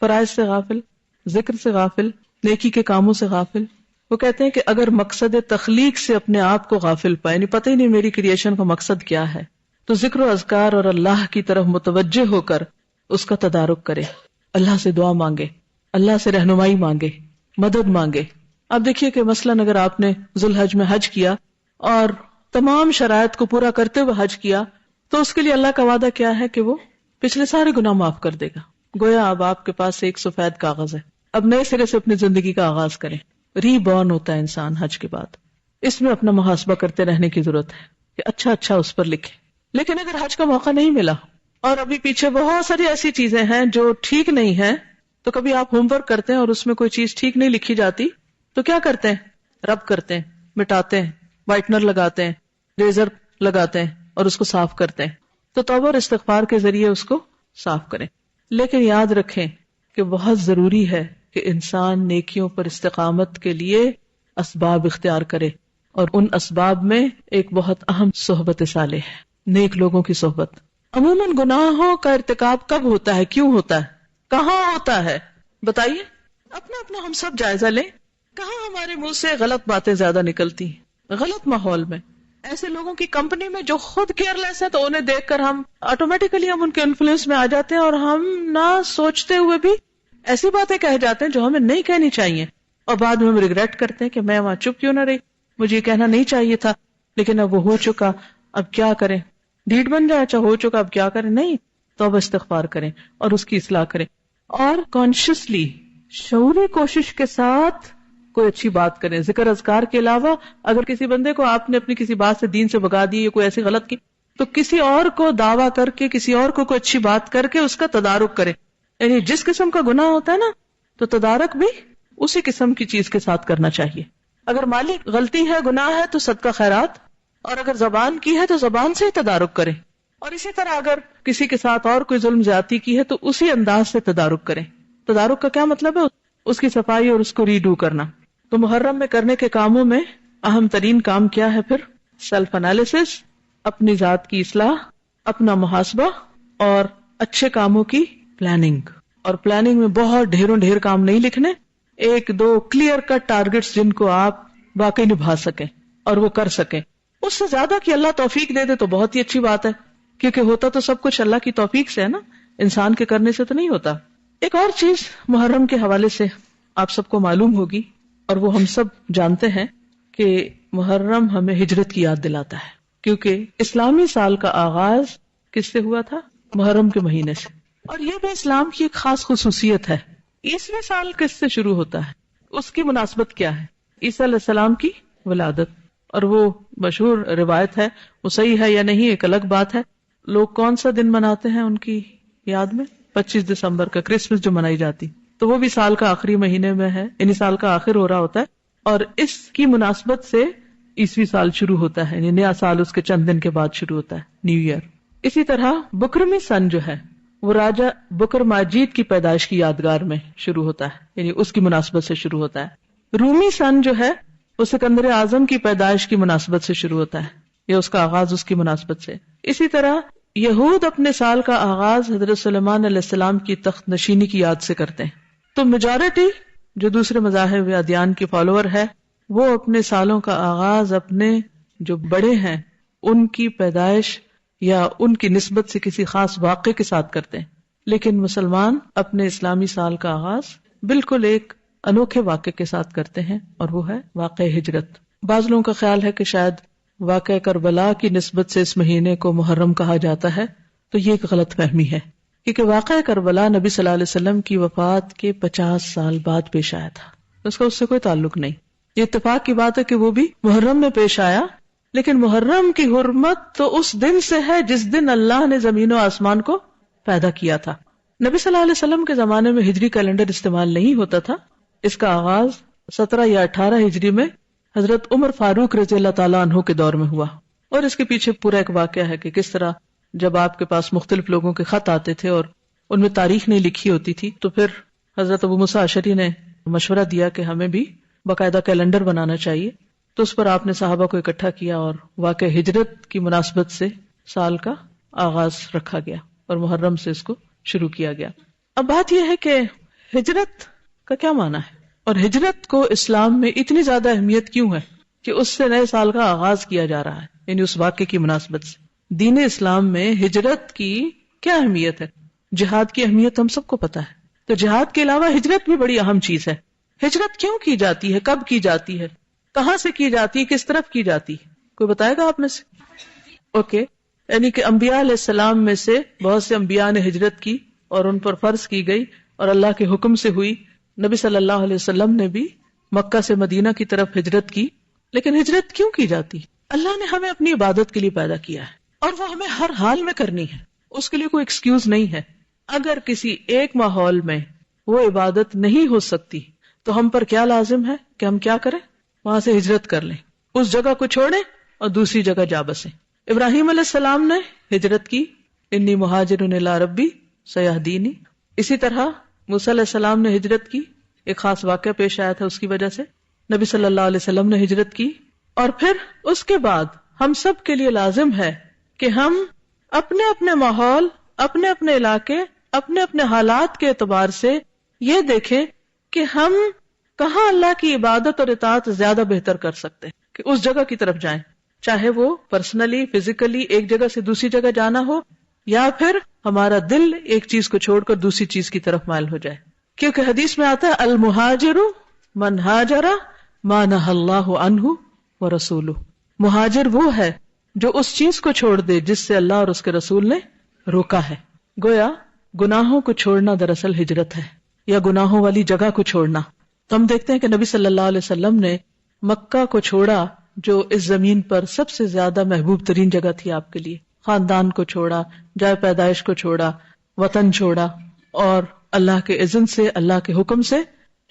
فرائض سے غافل، ذکر سے غافل، نیکی کے کاموں سے غافل. وہ کہتے ہیں کہ اگر مقصد تخلیق سے اپنے آپ کو غافل پائے، یعنی پتہ ہی نہیں میری کریشن کا مقصد کیا ہے، تو ذکر و اذکار اور اللہ کی طرف متوجہ ہو کر اس کا تدارک کرے، اللہ سے دعا مانگے، اللہ سے رہنمائی مانگے، مدد مانگے. اب دیکھیے کہ مثلاً اگر آپ نے ذوالحج میں حج کیا اور تمام شرائط کو پورا کرتے ہوئے حج کیا، تو اس کے لیے اللہ کا وعدہ کیا ہے کہ وہ پچھلے سارے گناہ معاف کر دے گا. گویا اب آپ کے پاس ایک سفید کاغذ ہے، اب نئے سرے سے اپنی زندگی کا آغاز کریں. ری بورن ہوتا ہے انسان حج کے بعد. اس میں اپنا محاسبہ کرتے رہنے کی ضرورت ہے کہ اچھا اس پر لکھیں. لیکن اگر حج کا موقع نہیں ملا اور ابھی پیچھے بہت ساری ایسی چیزیں ہیں جو ٹھیک نہیں ہیں، تو کبھی آپ ہوم ورک کرتے ہیں اور اس میں کوئی چیز ٹھیک نہیں لکھی جاتی تو کیا کرتے ہیں؟ رب کرتے ہیں، مٹاتے ہیں، وائٹنر لگاتے ہیں، ریزر لگاتے ہیں اور اس کو صاف کرتے ہیں. تو توبہ اور استغفار کے ذریعے اس کو صاف کریں. لیکن یاد رکھیں کہ بہت ضروری ہے کہ انسان نیکیوں پر استقامت کے لیے اسباب اختیار کرے، اور ان اسباب میں ایک بہت اہم صحبت صالح ہے، نیک لوگوں کی صحبت. عموماً گناہوں کا ارتکاب کب ہوتا ہے، کیوں ہوتا ہے، کہاں ہوتا ہے؟ بتائیے، اپنا اپنا ہم سب جائزہ لیں، کہاں ہمارے منہ سے غلط باتیں زیادہ نکلتی ہیں؟ غلط ماحول میں، ایسے لوگوں کی کمپنی میں جو خود کیئر لیس ہے، تو انہیں دیکھ کر ہم آٹومیٹیکلی ان کے انفلوئنس میں آ جاتے ہیں، اور ہم نہ سوچتے ہوئے بھی ایسی باتیں کہہ جاتے ہیں جو ہمیں نہیں کہنی چاہیے، اور بعد میں ہم ریگریٹ کرتے ہیں کہ میں وہاں چپ کیوں نہ رہی، مجھے یہ کہنا نہیں چاہیے تھا، لیکن اب وہ ہو چکا، اب کیا کریں، ڈھیٹ بن جائے، اچھا ہو چکا اب کیا کریں، نہیں، توبہ استغفار کریں اور اس کی اصلاح کریں، اور کانشیسلی شعوری کوشش کے ساتھ کوئی اچھی بات کریں. ذکر اذکار کے علاوہ اگر کسی بندے کو آپ نے اپنی کسی بات سے دین سے بھگا دی یا کوئی ایسی غلط کی، تو کسی اور کو دعویٰ کر کے، کسی اور کو کوئی اچھی بات کر کے اس کا تدارک کرے. یعنی جس قسم کا گناہ ہوتا ہے نا، تو تدارک بھی اسی قسم کی چیز کے ساتھ کرنا چاہیے. اگر مالی غلطی ہے، گناہ ہے، تو صدقہ خیرات، اور اگر زبان کی ہے تو زبان سے ہی تدارک کرے. اور اسی طرح اگر کسی کے ساتھ اور کوئی ظلم زیادتی کی ہے تو اسی انداز سے تدارک کریں. تدارک کا کیا مطلب ہے؟ اس کی صفائی اور اس کو ریڈو کرنا. تو محرم میں کرنے کے کاموں میں اہم ترین کام کیا ہے پھر؟ سیلف انالیسس، اپنی ذات کی اصلاح، اپنا محاسبہ، اور اچھے کاموں کی پلاننگ. اور پلاننگ میں بہت ڈھیر کام نہیں لکھنے، ایک دو کلیئر کٹ ٹارگٹس جن کو آپ واقعی نبھا سکیں اور وہ کر سکیں. اس سے زیادہ کہ اللہ توفیق دے دے تو بہت ہی اچھی بات ہے، کیونکہ ہوتا تو سب کچھ اللہ کی توفیق سے ہے نا، انسان کے کرنے سے تو نہیں ہوتا. ایک اور چیز محرم کے حوالے سے آپ سب کو معلوم ہوگی، اور وہ ہم سب جانتے ہیں کہ محرم ہمیں ہجرت کی یاد دلاتا ہے، کیونکہ اسلامی سال کا آغاز کس سے ہوا تھا؟ محرم کے مہینے سے. اور یہ بھی اسلام کی ایک خاص خصوصیت ہے. 20ویں سال کس سے شروع ہوتا ہے؟ اس کی مناسبت کیا ہے؟ عیسیٰ علیہ السلام کی ولادت. اور وہ مشہور روایت ہے، وہ صحیح ہے یا نہیں ایک الگ بات ہے. لوگ کون سا دن مناتے ہیں ان کی یاد میں؟ 25 دسمبر کا کرسمس جو منائی جاتی، تو وہ بھی سال کا آخری مہینے میں ہے، یعنی سال کا آخر ہو رہا ہوتا ہے، اور اس کی مناسبت سے 20ویں سال شروع ہوتا ہے، یعنی نیا سال اس کے چند دن کے بعد شروع ہوتا ہے، نیو ایئر. اسی طرح بکرمی سن جو ہے وہ راجہ بکر ماجید کی پیدائش کی یادگار میں شروع ہوتا ہے، یعنی اس کی مناسبت سے شروع ہوتا ہے. رومی سن جو ہے وہ سکندر اعظم کی پیدائش کی مناسبت سے شروع ہوتا ہے، یا اس کا آغاز اس کی مناسبت سے. اسی طرح یہود اپنے سال کا آغاز حضرت سلیمان علیہ السلام کی تخت نشینی کی یاد سے کرتے ہیں. تو میجورٹی جو دوسرے مذاہب یا ادیان کی فالوور ہے، وہ اپنے سالوں کا آغاز اپنے جو بڑے ہیں ان کی پیدائش یا ان کی نسبت سے کسی خاص واقعے کے ساتھ کرتے ہیں. لیکن مسلمان اپنے اسلامی سال کا آغاز بالکل ایک انوکھے واقعے کے ساتھ کرتے ہیں، اور وہ ہے واقعہ ہجرت. بعض لوگوں کا خیال ہے کہ شاید واقعہ کربلا کی نسبت سے اس مہینے کو محرم کہا جاتا ہے، تو یہ ایک غلط فہمی ہے، کیونکہ واقعہ کربلا نبی صلی اللہ علیہ وسلم کی وفات کے 50 سال بعد پیش آیا تھا، اس کا اس سے کوئی تعلق نہیں. یہ اتفاق کی بات ہے کہ وہ بھی محرم میں پیش آیا، لیکن محرم کی حرمت تو اس دن سے ہے جس دن اللہ نے زمین و آسمان کو پیدا کیا تھا. نبی صلی اللہ علیہ وسلم کے زمانے میں ہجری کیلنڈر استعمال نہیں ہوتا تھا. اس کا آغاز 17 یا 18 ہجری میں حضرت عمر فاروق رضی اللہ تعالیٰ عنہ کے دور میں ہوا. اور اس کے پیچھے پورا ایک واقعہ ہے کہ کس طرح جب آپ کے پاس مختلف لوگوں کے خط آتے تھے اور ان میں تاریخ نہیں لکھی ہوتی تھی، تو پھر حضرت ابو موسیٰ اشعری نے مشورہ دیا کہ ہمیں بھی باقاعدہ کیلنڈر بنانا چاہیے. تو اس پر آپ نے صحابہ کو اکٹھا کیا اور واقع ہجرت کی مناسبت سے سال کا آغاز رکھا گیا اور محرم سے اس کو شروع کیا گیا. اب بات یہ ہے کہ ہجرت کا کیا معنی ہے، اور ہجرت کو اسلام میں اتنی زیادہ اہمیت کیوں ہے کہ اس سے نئے سال کا آغاز کیا جا رہا ہے، یعنی اس واقعے کی مناسبت سے. دین اسلام میں ہجرت کی کیا اہمیت ہے؟ جہاد کی اہمیت ہم سب کو پتا ہے، تو جہاد کے علاوہ ہجرت بھی بڑی اہم چیز ہے. ہجرت کیوں کی جاتی ہے، کب کی جاتی ہے، کہاں سے کی جاتی ہے، کس طرف کی جاتی ہے؟ کوئی بتائے گا آپ میں سے؟ اوکے، یعنی کہ انبیاء علیہ السلام میں سے بہت سے انبیاء نے ہجرت کی اور ان پر فرض کی گئی اور اللہ کے حکم سے ہوئی. نبی صلی اللہ علیہ وسلم نے بھی مکہ سے مدینہ کی طرف ہجرت کی. لیکن ہجرت کیوں کی جاتی؟ اللہ نے ہمیں اپنی عبادت کے لیے پیدا کیا ہے اور وہ ہمیں ہر حال میں کرنی ہے، اس کے لیے کوئی ایکسکیوز نہیں ہے. اگر کسی ایک ماحول میں وہ عبادت نہیں ہو سکتی تو ہم پر کیا لازم ہے کہ ہم کیا کریں؟ وہاں سے ہجرت کر لیں، اس جگہ کو چھوڑیں اور دوسری جگہ جا بسیں. ابراہیم علیہ السلام نے ہجرت کی، انی مہاجر الی ربی سیہدینی. اسی طرح موسیٰ علیہ السلام نے ہجرت کی، ایک خاص واقعہ پیش آیا تھا اس کی وجہ سے. نبی صلی اللہ علیہ وسلم نے ہجرت کی، اور پھر اس کے بعد ہم سب کے لیے لازم ہے کہ ہم اپنے اپنے ماحول، اپنے اپنے علاقے، اپنے اپنے حالات کے اعتبار سے یہ دیکھیں کہ ہم کہاں اللہ کی عبادت اور اطاعت زیادہ بہتر کر سکتے ہیں، کہ اس جگہ کی طرف جائیں، چاہے وہ پرسنلی فزیکلی ایک جگہ سے دوسری جگہ جانا ہو، یا پھر ہمارا دل ایک چیز کو چھوڑ کر دوسری چیز کی طرف مائل ہو جائے. کیونکہ حدیث میں آتا ہے المہاجر من ہاجر ما نہی اللہ عنہ ورسولہ، مہاجر وہ ہے جو اس چیز کو چھوڑ دے جس سے اللہ اور اس کے رسول نے روکا ہے. گویا گناہوں کو چھوڑنا دراصل ہجرت ہے، یا گناہوں والی جگہ کو چھوڑنا. تو ہم دیکھتے ہیں کہ نبی صلی اللہ علیہ وسلم نے مکہ کو چھوڑا جو اس زمین پر سب سے زیادہ محبوب ترین جگہ تھی آپ کے لیے. خاندان کو چھوڑا، جائے پیدائش کو چھوڑا، وطن چھوڑا، اور اللہ کے اذن سے، اللہ کے حکم سے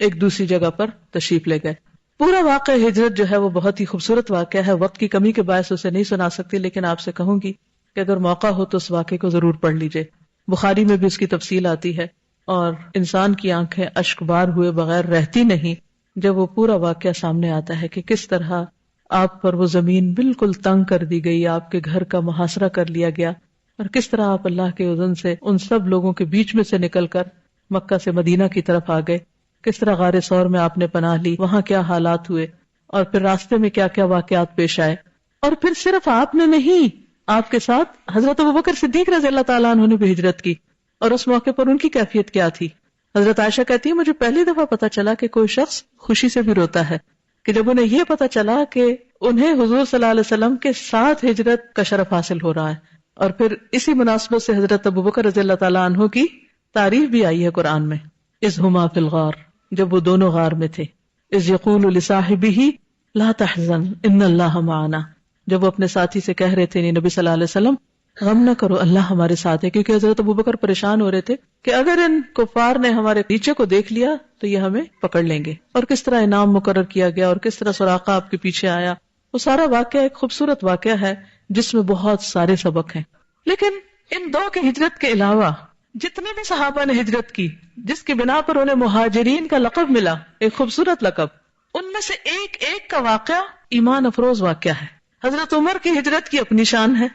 ایک دوسری جگہ پر تشریف لے گئے. پورا واقعہ ہجرت جو ہے وہ بہت ہی خوبصورت واقعہ ہے. وقت کی کمی کے باعث اسے نہیں سنا سکتی، لیکن آپ سے کہوں گی کہ اگر موقع ہو تو اس واقعے کو ضرور پڑھ لیجئے. بخاری میں بھی اس کی تفصیل آتی ہے، اور انسان کی آنکھیں اشک بار ہوئے بغیر رہتی نہیں جب وہ پورا واقعہ سامنے آتا ہے کہ کس طرح آپ پر وہ زمین بالکل تنگ کر دی گئی، آپ کے گھر کا محاصرہ کر لیا گیا، اور کس طرح آپ اللہ کے اذن سے ان سب لوگوں کے بیچ میں سے نکل کر مکہ سے مدینہ کی طرف آ گئے. کس طرح غار ثور میں آپ نے پناہ لی، وہاں کیا حالات ہوئے، اور پھر راستے میں کیا کیا واقعات پیش آئے. اور پھر صرف آپ نے نہیں، آپ کے ساتھ حضرت ابوبکر صدیق رضی اللہ تعالیٰ عنہ نے بھی ہجرت کی، اور اس موقع پر ان کی کیفیت کیا تھی. حضرت عائشہ کہتی ہے مجھے پہلی دفعہ پتا چلا کہ کوئی شخص خوشی سے بھی روتا ہے، کہ جب انہیں یہ پتا چلا کہ انہیں حضور صلی اللہ علیہ وسلم کے ساتھ ہجرت کا شرف حاصل ہو رہا ہے. اور پھر اسی مناسبت سے حضرت ابوبکر رضی اللہ تعالیٰ عنہ کی تعریف بھی آئی ہے قرآن میں. اذ ہما فی الغار، جب وہ دونوں غار میں تھے. اذ یقول لصاحبہ لا تحزن ان اللہ معنا، جب وہ اپنے ساتھی سے کہہ رہے تھے یعنی نبی صلی اللہ علیہ وسلم غم نہ کرو، اللہ ہمارے ساتھ ہے. کیونکہ حضرت ابوبکر پریشان ہو رہے تھے کہ اگر ان کفار نے ہمارے نیچے کو دیکھ لیا تو یہ ہمیں پکڑ لیں گے. اور کس طرح انعام مقرر کیا گیا، اور کس طرح سراقہ آپ کے پیچھے آیا. وہ سارا واقعہ ایک خوبصورت واقعہ ہے جس میں بہت سارے سبق ہیں. لیکن ان دو کی ہجرت کے علاوہ جتنے بھی صحابہ نے ہجرت کی، جس کی بنا پر انہیں مہاجرین کا لقب ملا، ایک خوبصورت لقب، ان میں سے ایک ایک کا واقعہ ایمان افروز واقعہ ہے. حضرت عمر کی ہجرت کی اپنی شان ہے.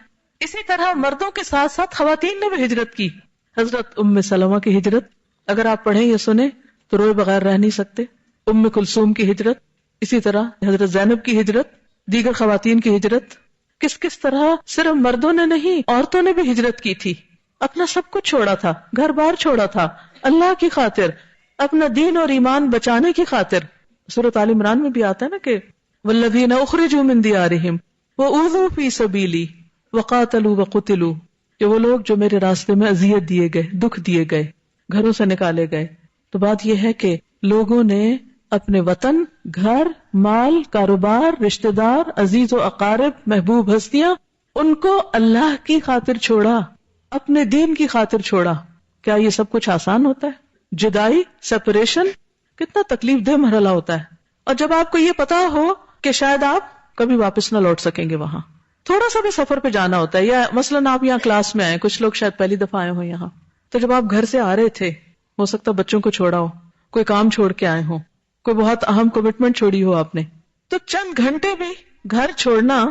اسی طرح مردوں کے ساتھ ساتھ خواتین نے بھی ہجرت کی. حضرت ام سلمہ کی ہجرت اگر آپ پڑھیں یا سنیں تو روئے بغیر رہ نہیں سکتے. ام کلثوم کی ہجرت، اسی طرح حضرت زینب کی ہجرت، دیگر خواتین کی ہجرت. کس کس طرح صرف مردوں نے نہیں، عورتوں نے بھی ہجرت کی تھی. اپنا سب کچھ چھوڑا تھا، گھر بار چھوڑا تھا اللہ کی خاطر، اپنا دین اور ایمان بچانے کی خاطر. سورۃ آل عمران میں بھی آتا ہے نا کہ والذین اخرجوا من دیارہم واوذوا فی سبیلی وقاتلوا وقتلوا، کہ وہ لوگ جو میرے راستے میں اذیت دیے گئے، دکھ دیے گئے، گھروں سے نکالے گئے. تو بات یہ ہے کہ لوگوں نے اپنے وطن، گھر، مال، کاروبار، رشتہ دار، عزیز و اقارب، محبوب ہستیاں، ان کو اللہ کی خاطر چھوڑا، اپنے دین کی خاطر چھوڑا. کیا یہ سب کچھ آسان ہوتا ہے؟ جدائی، سپریشن کتنا تکلیف دہ مرحلہ ہوتا ہے. اور جب آپ کو یہ پتا ہو کہ شاید آپ کبھی واپس نہ لوٹ سکیں گے، وہاں تھوڑا سا بھی سفر پہ جانا ہوتا ہے. یا مثلاً آپ یہاں کلاس میں آئے، کچھ لوگ شاید پہلی دفعہ آئے ہوں یہاں، تو جب آپ گھر سے آ رہے تھے، ہو سکتا بچوں کو چھوڑا ہو، کوئی کام چھوڑ کے آئے ہوں، کوئی بہت اہم کمٹمنٹ چھوڑی ہو آپ نے، تو چند گھنٹے بھی گھر چھوڑنا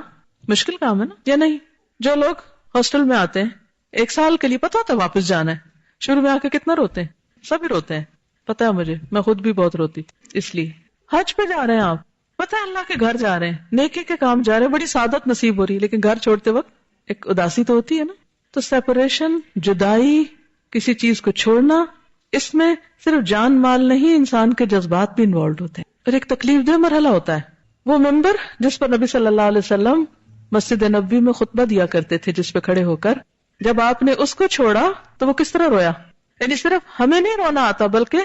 مشکل کام ہے نا، یا نہیں؟ جو لوگ ہاسٹل میں آتے ہیں 1 سال کے لیے، پتا ہوتا ہے واپس جانا ہے، شروع میں آ کے کتنا روتے ہیں، سبھی روتے ہیں، پتا ہے مجھے، میں خود بھی بہت روتی. اس لیے حج پہ جا رہے ہیں آپ، پتہ ہے اللہ کے گھر جا رہے ہیں، نیکی کے کام جا رہے ہیں، بڑی سعادت نصیب ہو رہی ہے، لیکن گھر چھوڑتے وقت ایک اداسی تو ہوتی ہے نا. تو سیپریشن، جدائی، کسی چیز کو چھوڑنا، اس میں صرف جان مال نہیں، انسان کے جذبات بھی انوالوڈ ہوتے ہیں، اور ایک تکلیف دہ مرحلہ ہوتا ہے. وہ ممبر جس پر نبی صلی اللہ علیہ وسلم مسجد نبوی میں خطبہ دیا کرتے تھے، جس پہ کھڑے ہو کر، جب آپ نے اس کو چھوڑا تو وہ کس طرح رویا. یعنی صرف ہمیں نہیں رونا آتا، بلکہ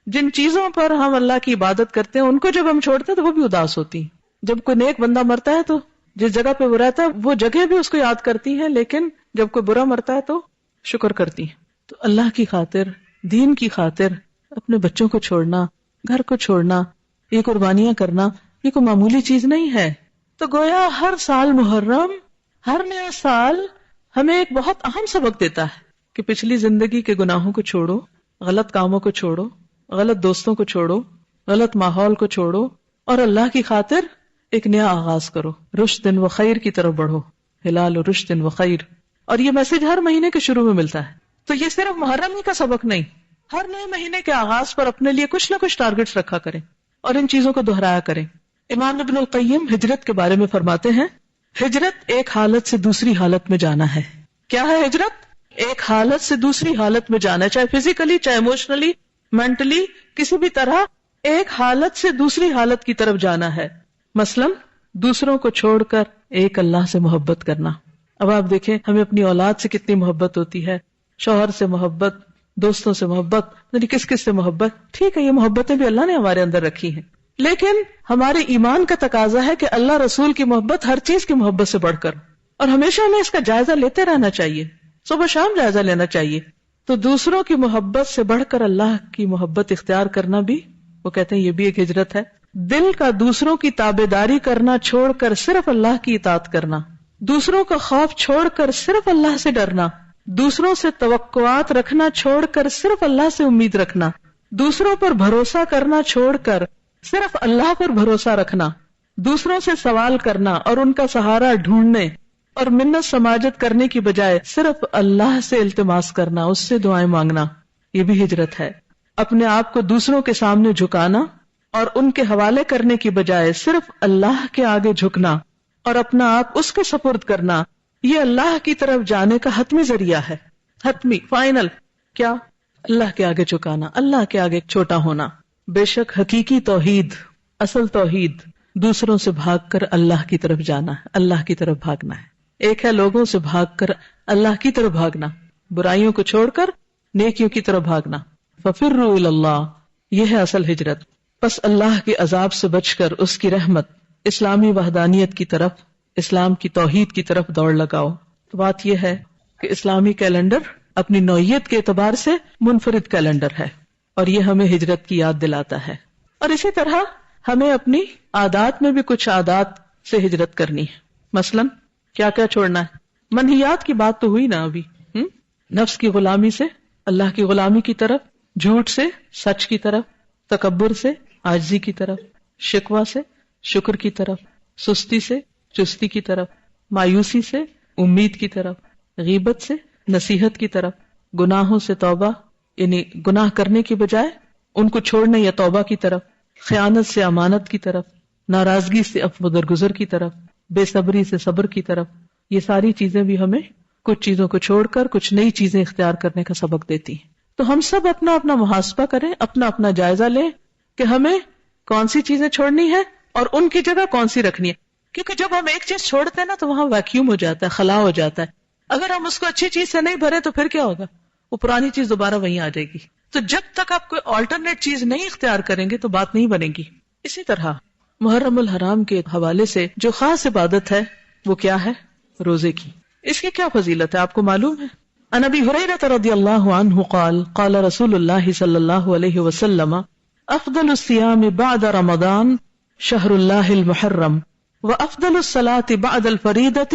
جن چیزوں پر ہم اللہ کی عبادت کرتے ہیں ان کو جب ہم چھوڑتے ہیں تو وہ بھی اداس ہوتی. جب کوئی نیک بندہ مرتا ہے تو جس جگہ پہ وہ رہتا ہے وہ جگہ بھی اس کو یاد کرتی ہیں، لیکن جب کوئی برا مرتا ہے تو شکر کرتی ہیں. تو اللہ کی خاطر، دین کی خاطر اپنے بچوں کو چھوڑنا، گھر کو چھوڑنا، یہ قربانیاں کرنا، یہ کوئی معمولی چیز نہیں ہے. تو گویا ہر سال محرم، ہر نیا سال ہمیں ایک بہت اہم سبق دیتا ہے کہ پچھلی زندگی کے گناہوں کو چھوڑو، غلط کاموں کو چھوڑو، غلط دوستوں کو چھوڑو، غلط ماحول کو چھوڑو، اور اللہ کی خاطر ایک نیا آغاز کرو. رشد و خیر کی طرف بڑھو، ہلال و رشد و خیر. اور یہ میسج ہر مہینے کے شروع میں ملتا ہے. تو یہ صرف محرم ہی کا سبق نہیں، ہر نئے مہینے کے آغاز پر اپنے لیے کچھ نہ کچھ ٹارگٹس رکھا کریں اور ان چیزوں کو دہرایا کریں. امام ابن القیم ہجرت کے بارے میں فرماتے ہیں، ہجرت ایک حالت سے دوسری حالت میں جانا ہے. کیا ہے ہجرت؟ ایک حالت سے دوسری حالت میں جانا ہے، چاہے فزیکلی، چاہے ایموشنلی، مینٹلی، کسی بھی طرح ایک حالت سے دوسری حالت کی طرف جانا ہے. مثلا دوسروں کو چھوڑ کر ایک اللہ سے محبت کرنا. اب آپ دیکھیں ہمیں اپنی اولاد سے کتنی محبت ہوتی ہے، شوہر سے محبت، دوستوں سے محبت، یعنی کس کس سے محبت. ٹھیک ہے، یہ محبتیں بھی اللہ نے ہمارے اندر رکھی ہیں، لیکن ہمارے ایمان کا تقاضا ہے کہ اللہ رسول کی محبت ہر چیز کی محبت سے بڑھ کر، اور ہمیشہ ہمیں اس کا جائزہ لیتے رہنا چاہیے، صبح شام جائزہ لینا چاہیے. تو دوسروں کی محبت سے بڑھ کر اللہ کی محبت اختیار کرنا بھی، وہ کہتے ہیں یہ بھی ایک ہجرت ہے. دل کا دوسروں کی تابعداری کرنا چھوڑ کر صرف اللہ کی اطاعت کرنا، دوسروں کا خوف چھوڑ کر صرف اللہ سے ڈرنا، دوسروں سے توقعات رکھنا چھوڑ کر صرف اللہ سے امید رکھنا، دوسروں پر بھروسہ کرنا چھوڑ کر صرف اللہ پر بھروسہ رکھنا، دوسروں سے سوال کرنا اور ان کا سہارا ڈھونڈنے اور منت سماجت کرنے کی بجائے صرف اللہ سے التماس کرنا، اس سے دعائیں مانگنا، یہ بھی ہجرت ہے. اپنے آپ کو دوسروں کے سامنے جھکانا اور ان کے حوالے کرنے کی بجائے صرف اللہ کے آگے جھکنا اور اپنا آپ اس کے سپرد کرنا، یہ اللہ کی طرف جانے کا حتمی ذریعہ ہے. حتمی، فائنل. کیا؟ اللہ کے آگے جھکانا، اللہ کے آگے چھوٹا ہونا. بے شک حقیقی توحید، اصل توحید دوسروں سے بھاگ کر اللہ کی طرف جانا ہے، اللہ کی طرف بھاگنا ہے. ایک ہے لوگوں سے بھاگ کر اللہ کی طرف بھاگنا، برائیوں کو چھوڑ کر نیکیوں کی طرف بھاگنا. ففروا الی اللہ، یہ ہے اصل ہجرت. پس اللہ کے عذاب سے بچ کر اس کی رحمت، اسلامی وحدانیت کی طرف، اسلام کی توحید کی طرف دوڑ لگاؤ. تو بات یہ ہے کہ اسلامی کیلنڈر اپنی نوعیت کے اعتبار سے منفرد کیلنڈر ہے اور یہ ہمیں ہجرت کی یاد دلاتا ہے. اور اسی طرح ہمیں اپنی عادات میں بھی کچھ عادات سے ہجرت کرنی ہے. مثلا کیا کیا چھوڑنا ہے؟ منہیات کی بات تو ہوئی نا ابھی. نفس کی غلامی سے اللہ کی غلامی کی طرف، جھوٹ سے سچ کی طرف، تکبر سے عاجزی کی طرف، شکوہ سے شکر کی طرف، سستی سے چستی کی طرف، مایوسی سے امید کی طرف، غیبت سے نصیحت کی طرف، گناہوں سے توبہ یعنی گناہ کرنے کی بجائے ان کو چھوڑنے یا توبہ کی طرف، خیانت سے امانت کی طرف، ناراضگی سے عفو درگزر کی طرف، بے صبری سے صبر کی طرف. یہ ساری چیزیں بھی ہمیں کچھ چیزوں کو چھوڑ کر کچھ نئی چیزیں اختیار کرنے کا سبق دیتی ہیں. تو ہم سب اپنا اپنا محاسبہ کریں، اپنا اپنا جائزہ لیں کہ ہمیں کون سی چیزیں چھوڑنی ہے اور ان کی جگہ کون سی رکھنی ہے. کیونکہ جب ہم ایک چیز چھوڑتے ہیں نا تو وہاں ویکیوم ہو جاتا ہے، خلا ہو جاتا ہے. اگر ہم اس کو اچھی چیز سے نہیں بھرے تو پھر کیا ہوگا؟ وہ پرانی چیز دوبارہ وہیں آ جائے گی. تو جب تک آپ کوئی آلٹرنیٹ چیز نہیں اختیار کریں گے تو بات نہیں بنے گی. اسی طرح محرم الحرام کے حوالے سے جو خاص عبادت ہے وہ کیا ہے؟ روزے کی. اس کی کیا فضیلت ہے آپ کو معلوم ہے؟ عن ابی ہریرہ رضی اللہ عنہ قال قال رسول اللہ صلی اللہ علیہ وسلم افضل الصیام بعد رمضان شہر اللہ المحرم وافضل الصلاة بعد الفریضۃ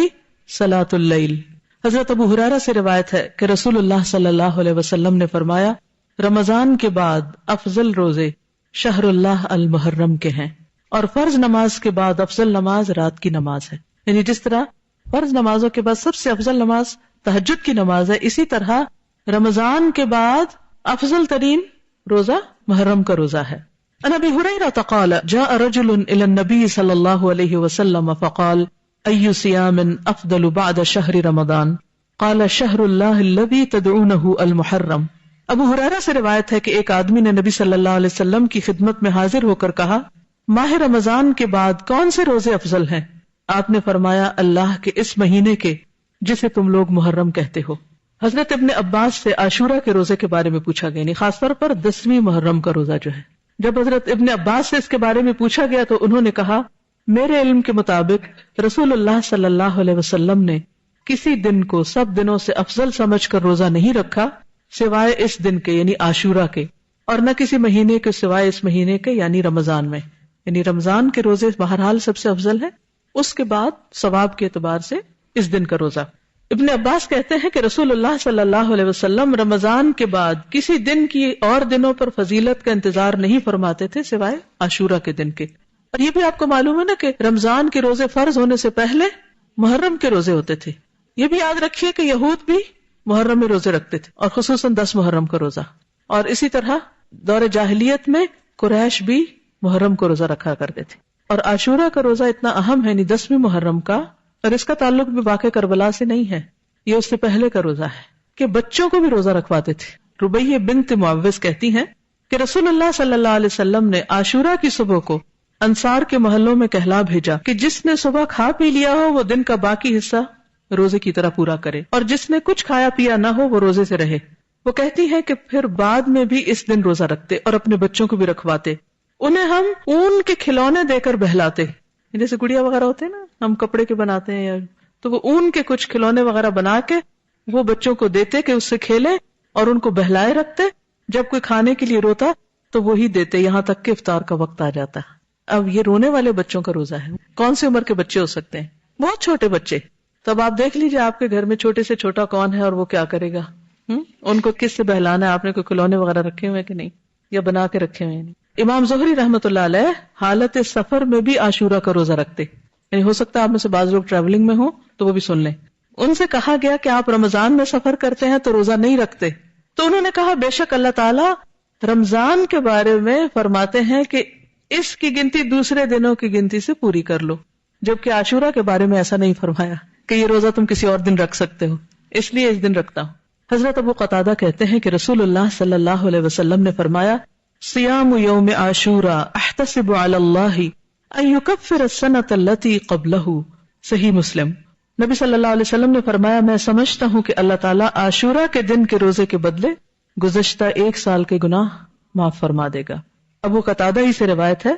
صلاة اللیل. حضرت ابو ہریرہ سے روایت ہے کہ رسول اللہ صلی اللہ علیہ وسلم نے فرمایا رمضان کے بعد افضل روزے شہر اللہ المحرم کے ہیں اور فرض نماز کے بعد افضل نماز رات کی نماز ہے. یعنی جس طرح فرض نمازوں کے بعد سب سے افضل نماز تہجد کی نماز ہے، اسی طرح رمضان کے بعد افضل ترین روزہ محرم کا روزہ ہے. عن ابی ہریرہ قال جاء رجل الى النبي صلی اللہ علیہ وسلم فقال ای صیام افضل بعد شہر رمضان قال شہر اللہ الذی تدعونہ المحرم. ابو ہریرہ سے روایت ہے کہ ایک آدمی نے نبی صلی اللہ علیہ وسلم کی خدمت میں حاضر ہو کر کہا ماہ رمضان کے بعد کون سے روزے افضل ہیں؟ آپ نے فرمایا اللہ کے اس مہینے کے جسے تم لوگ محرم کہتے ہو. حضرت ابن عباس سے عاشورہ کے روزے کے بارے میں پوچھا گیا، خاص طور پر 10ویں محرم کا روزہ جو ہے. جب حضرت ابن عباس سے اس کے بارے میں پوچھا گیا تو انہوں نے کہا میرے علم کے مطابق رسول اللہ صلی اللہ علیہ وسلم نے کسی دن کو سب دنوں سے افضل سمجھ کر روزہ نہیں رکھا سوائے اس دن کے یعنی عاشورہ کے، اور نہ کسی مہینے کے سوائے اس مہینے کے یعنی رمضان میں. یعنی رمضان کے روزے بہرحال سب سے افضل ہے، اس کے بعد ثواب کے اعتبار سے اس دن کا روزہ. ابن عباس کہتے ہیں کہ رسول اللہ صلی اللہ علیہ وسلم رمضان کے بعد کسی دن کی اور دنوں پر فضیلت کا انتظار نہیں فرماتے تھے سوائے عاشورہ کے دن کے. اور یہ بھی آپ کو معلوم ہے نا کہ رمضان کے روزے فرض ہونے سے پہلے محرم کے روزے ہوتے تھے. یہ بھی یاد رکھیے کہ یہود بھی محرم میں روزے رکھتے تھے، اور خصوصاً 10 محرم کا روزہ، اور اسی طرح دور جاہلیت میں قریش بھی محرم کو روزہ رکھا کرتے تھے. اور عاشورہ کا روزہ اتنا اہم ہے، یعنی 10ویں محرم کا، اور اس کا تعلق بھی واقع کربلا سے نہیں ہے، یہ اس سے پہلے کا روزہ ہے کہ بچوں کو بھی روزہ رکھواتے تھے. ربیہ بنت معوذ کہتی ہیں کہ رسول اللہ صلی اللہ علیہ وسلم نے عاشورہ کی صبح کو انصار کے محلوں میں کہلا بھیجا کہ جس نے صبح کھا پی لیا ہو وہ دن کا باقی حصہ روزے کی طرح پورا کرے، اور جس نے کچھ کھایا پیا نہ ہو وہ روزے سے رہے. وہ کہتی ہے کہ پھر بعد میں بھی اس دن روزہ رکھتے اور اپنے بچوں کو بھی رکھواتے. انہیں ہم اون کے کھلونے دے کر بہلاتے، جیسے گڑیا وغیرہ ہوتے ہیں نا، ہم کپڑے کے بناتے ہیں، تو وہ اون کے کچھ کھلونے وغیرہ بنا کے وہ بچوں کو دیتے کہ اس سے کھیلے، اور ان کو بہلائے رکھتے. جب کوئی کھانے کے لیے روتا تو وہی دیتے، یہاں تک کہ افطار کا وقت آ جاتا. اب یہ رونے والے بچوں کا روزہ ہے. کون سی عمر کے بچے ہو سکتے ہیں؟ بہت چھوٹے بچے. تو اب آپ دیکھ لیجیے آپ کے گھر میں چھوٹے سے چھوٹا کون ہے اور وہ کیا کرے گا. ان کو کس سے بہلانا ہے؟ آپ نے کوئی کھلونے وغیرہ رکھے ہوئے کہ نہیں، یا بنا کے رکھے ہوئے نہیں. امام زہری رحمۃ اللہ علیہ حالت سفر میں بھی عاشورہ کا روزہ رکھتے، یعنی ہو سکتا ہے آپ میں سے بعض لوگ ٹریولنگ میں ہوں تو وہ بھی سن لیں. ان سے کہا گیا کہ آپ رمضان میں سفر کرتے ہیں تو روزہ نہیں رکھتے، تو انہوں نے کہا بے شک اللہ تعالیٰ رمضان کے بارے میں فرماتے ہیں کہ اس کی گنتی دوسرے دنوں کی گنتی سے پوری کر لو، جبکہ عاشورہ کے بارے میں ایسا نہیں فرمایا کہ یہ روزہ تم کسی اور دن رکھ سکتے ہو، اس لیے اس دن رکھتا ہوں. حضرت ابو قتادہ کہتے ہیں کہ رسول اللہ صلی اللہ علیہ وسلم نے فرمایا صیام یوم عاشورہ احتسب علی اللہ ان یکفر السنۃ التی قبلہ. صحیح مسلم. نبی صلی اللہ علیہ وسلم نے فرمایا میں سمجھتا ہوں کہ اللہ تعالیٰ عاشورہ کے دن کے روزے کے بدلے گزشتہ 1 سال کے گناہ معاف فرما دے گا. ابو قتادہ ہی سے روایت ہے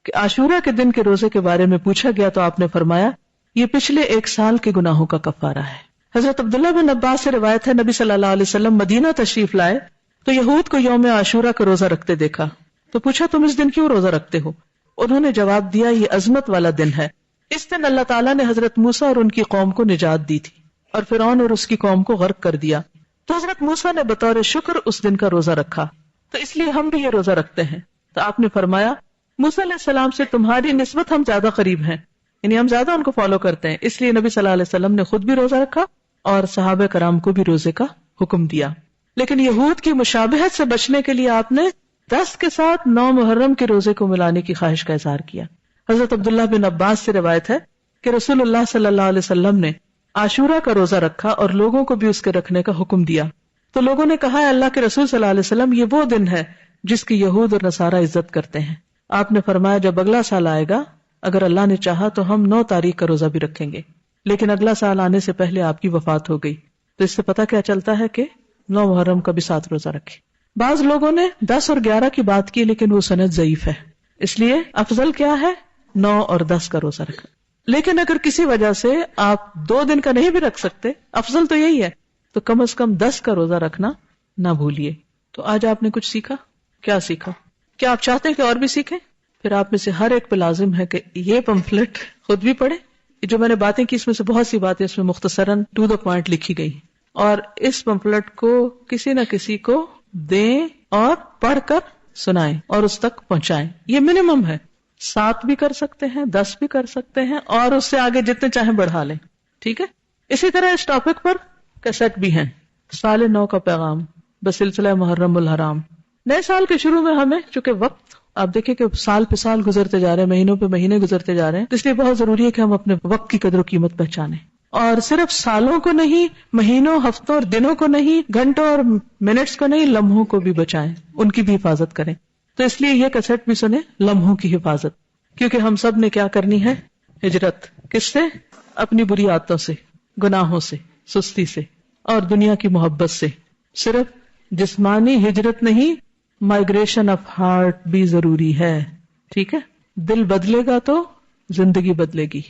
کہ عاشورہ کے دن کے روزے کے بارے میں پوچھا گیا تو آپ نے فرمایا یہ پچھلے 1 سال کے گناہوں کا کفارہ ہے. حضرت عبداللہ بن عباس سے روایت ہے نبی صلی اللہ علیہ وسلم مدینہ تشریف لائے تو یہود کو یوم عاشورہ کا روزہ رکھتے دیکھا تو پوچھا تم اس دن کیوں روزہ رکھتے ہو؟ انہوں نے جواب دیا یہ عظمت والا دن ہے، اس دن اللہ تعالیٰ نے حضرت موسیٰ اور ان کی قوم کو نجات دی تھی اور فرعون اور اس کی قوم کو غرق کر دیا، تو حضرت موسیٰ نے بطور شکر اس دن کا روزہ رکھا، تو اس لیے ہم بھی یہ روزہ رکھتے ہیں. تو آپ نے فرمایا موسیٰ علیہ السلام سے تمہاری نسبت ہم زیادہ قریب ہیں، یعنی ہم زیادہ ان کو فالو کرتے ہیں، اس لیے نبی صلی اللہ علیہ وسلم نے خود بھی روزہ رکھا اور صحابہ کرام کو بھی روزے کا حکم دیا. لیکن یہود کی مشابہت سے بچنے کے لیے آپ نے 10 کے ساتھ 9 محرم کے روزے کو ملانے کی خواہش کا اظہار کیا. حضرت عبداللہ بن عباس سے روایت ہے کہ رسول اللہ صلی اللہ علیہ وسلم نے عاشورہ کا روزہ رکھا اور لوگوں کو بھی اس کے رکھنے کا حکم دیا، تو لوگوں نے کہا ہے اللہ کے رسول صلی اللہ علیہ وسلم یہ وہ دن ہے جس کی یہود اور نصارہ عزت کرتے ہیں. آپ نے فرمایا جب اگلا سال آئے گا اگر اللہ نے چاہا تو ہم 9 تاریخ کا روزہ بھی رکھیں گے، لیکن اگلا سال آنے سے پہلے آپ کی وفات ہو گئی، تو اس سے پتہ کیا چلتا ہے کہ 9 محرم کا بھی 7 روزہ رکھے. بعض لوگوں نے 10 اور 11 کی بات کی لیکن وہ سند ضعیف ہے، اس لیے افضل کیا ہے 9 اور 10 کا روزہ رکھا. لیکن اگر کسی وجہ سے آپ 2 دن کا نہیں بھی رکھ سکتے، افضل تو یہی ہے، تو کم از کم 10 کا روزہ رکھنا نہ بھولیے. تو آج آپ نے کچھ سیکھا؟ کیا سیکھا؟ کیا آپ چاہتے ہیں کہ اور بھی سیکھیں؟ پھر آپ میں سے ہر ایک پہ لازم ہے کہ یہ پمفلٹ خود بھی پڑھے. جو میں نے باتیں کی اس میں سے بہت سی باتیں اس میں مختصراً ٹو دا پوائنٹ لکھی گئی، اور اس پمفلٹ کو کسی نہ کسی کو دیں اور پڑھ کر سنائیں اور اس تک پہنچائیں. یہ منیمم ہے، 7 بھی کر سکتے ہیں، 10 بھی کر سکتے ہیں، اور اس سے آگے جتنے چاہیں بڑھا لیں. ٹھیک ہے. اسی طرح اس ٹاپک پر کیسٹ بھی ہیں، سال نو کا پیغام بسلسلہ محرم الحرام. نئے سال کے شروع میں ہمیں چونکہ وقت آپ دیکھیں کہ سال پہ سال گزرتے جا رہے ہیں، مہینوں پہ مہینے گزرتے جا رہے ہیں، اس لیے بہت ضروری ہے کہ ہم اپنے وقت کی قدر و قیمت پہچانیں، اور صرف سالوں کو نہیں، مہینوں، ہفتوں اور دنوں کو نہیں، گھنٹوں اور منٹس کو نہیں، لمحوں کو بھی بچائیں، ان کی بھی حفاظت کریں. تو اس لیے یہ کیسٹ بھی سنیں، لمحوں کی حفاظت، کیونکہ ہم سب نے کیا کرنی ہے؟ ہجرت. کس سے؟ اپنی بری عادتوں سے، گناہوں سے، سستی سے اور دنیا کی محبت سے. صرف جسمانی ہجرت نہیں، مائگریشن آف ہارٹ بھی ضروری ہے. ٹھیک ہے. دل بدلے گا تو زندگی بدلے گی.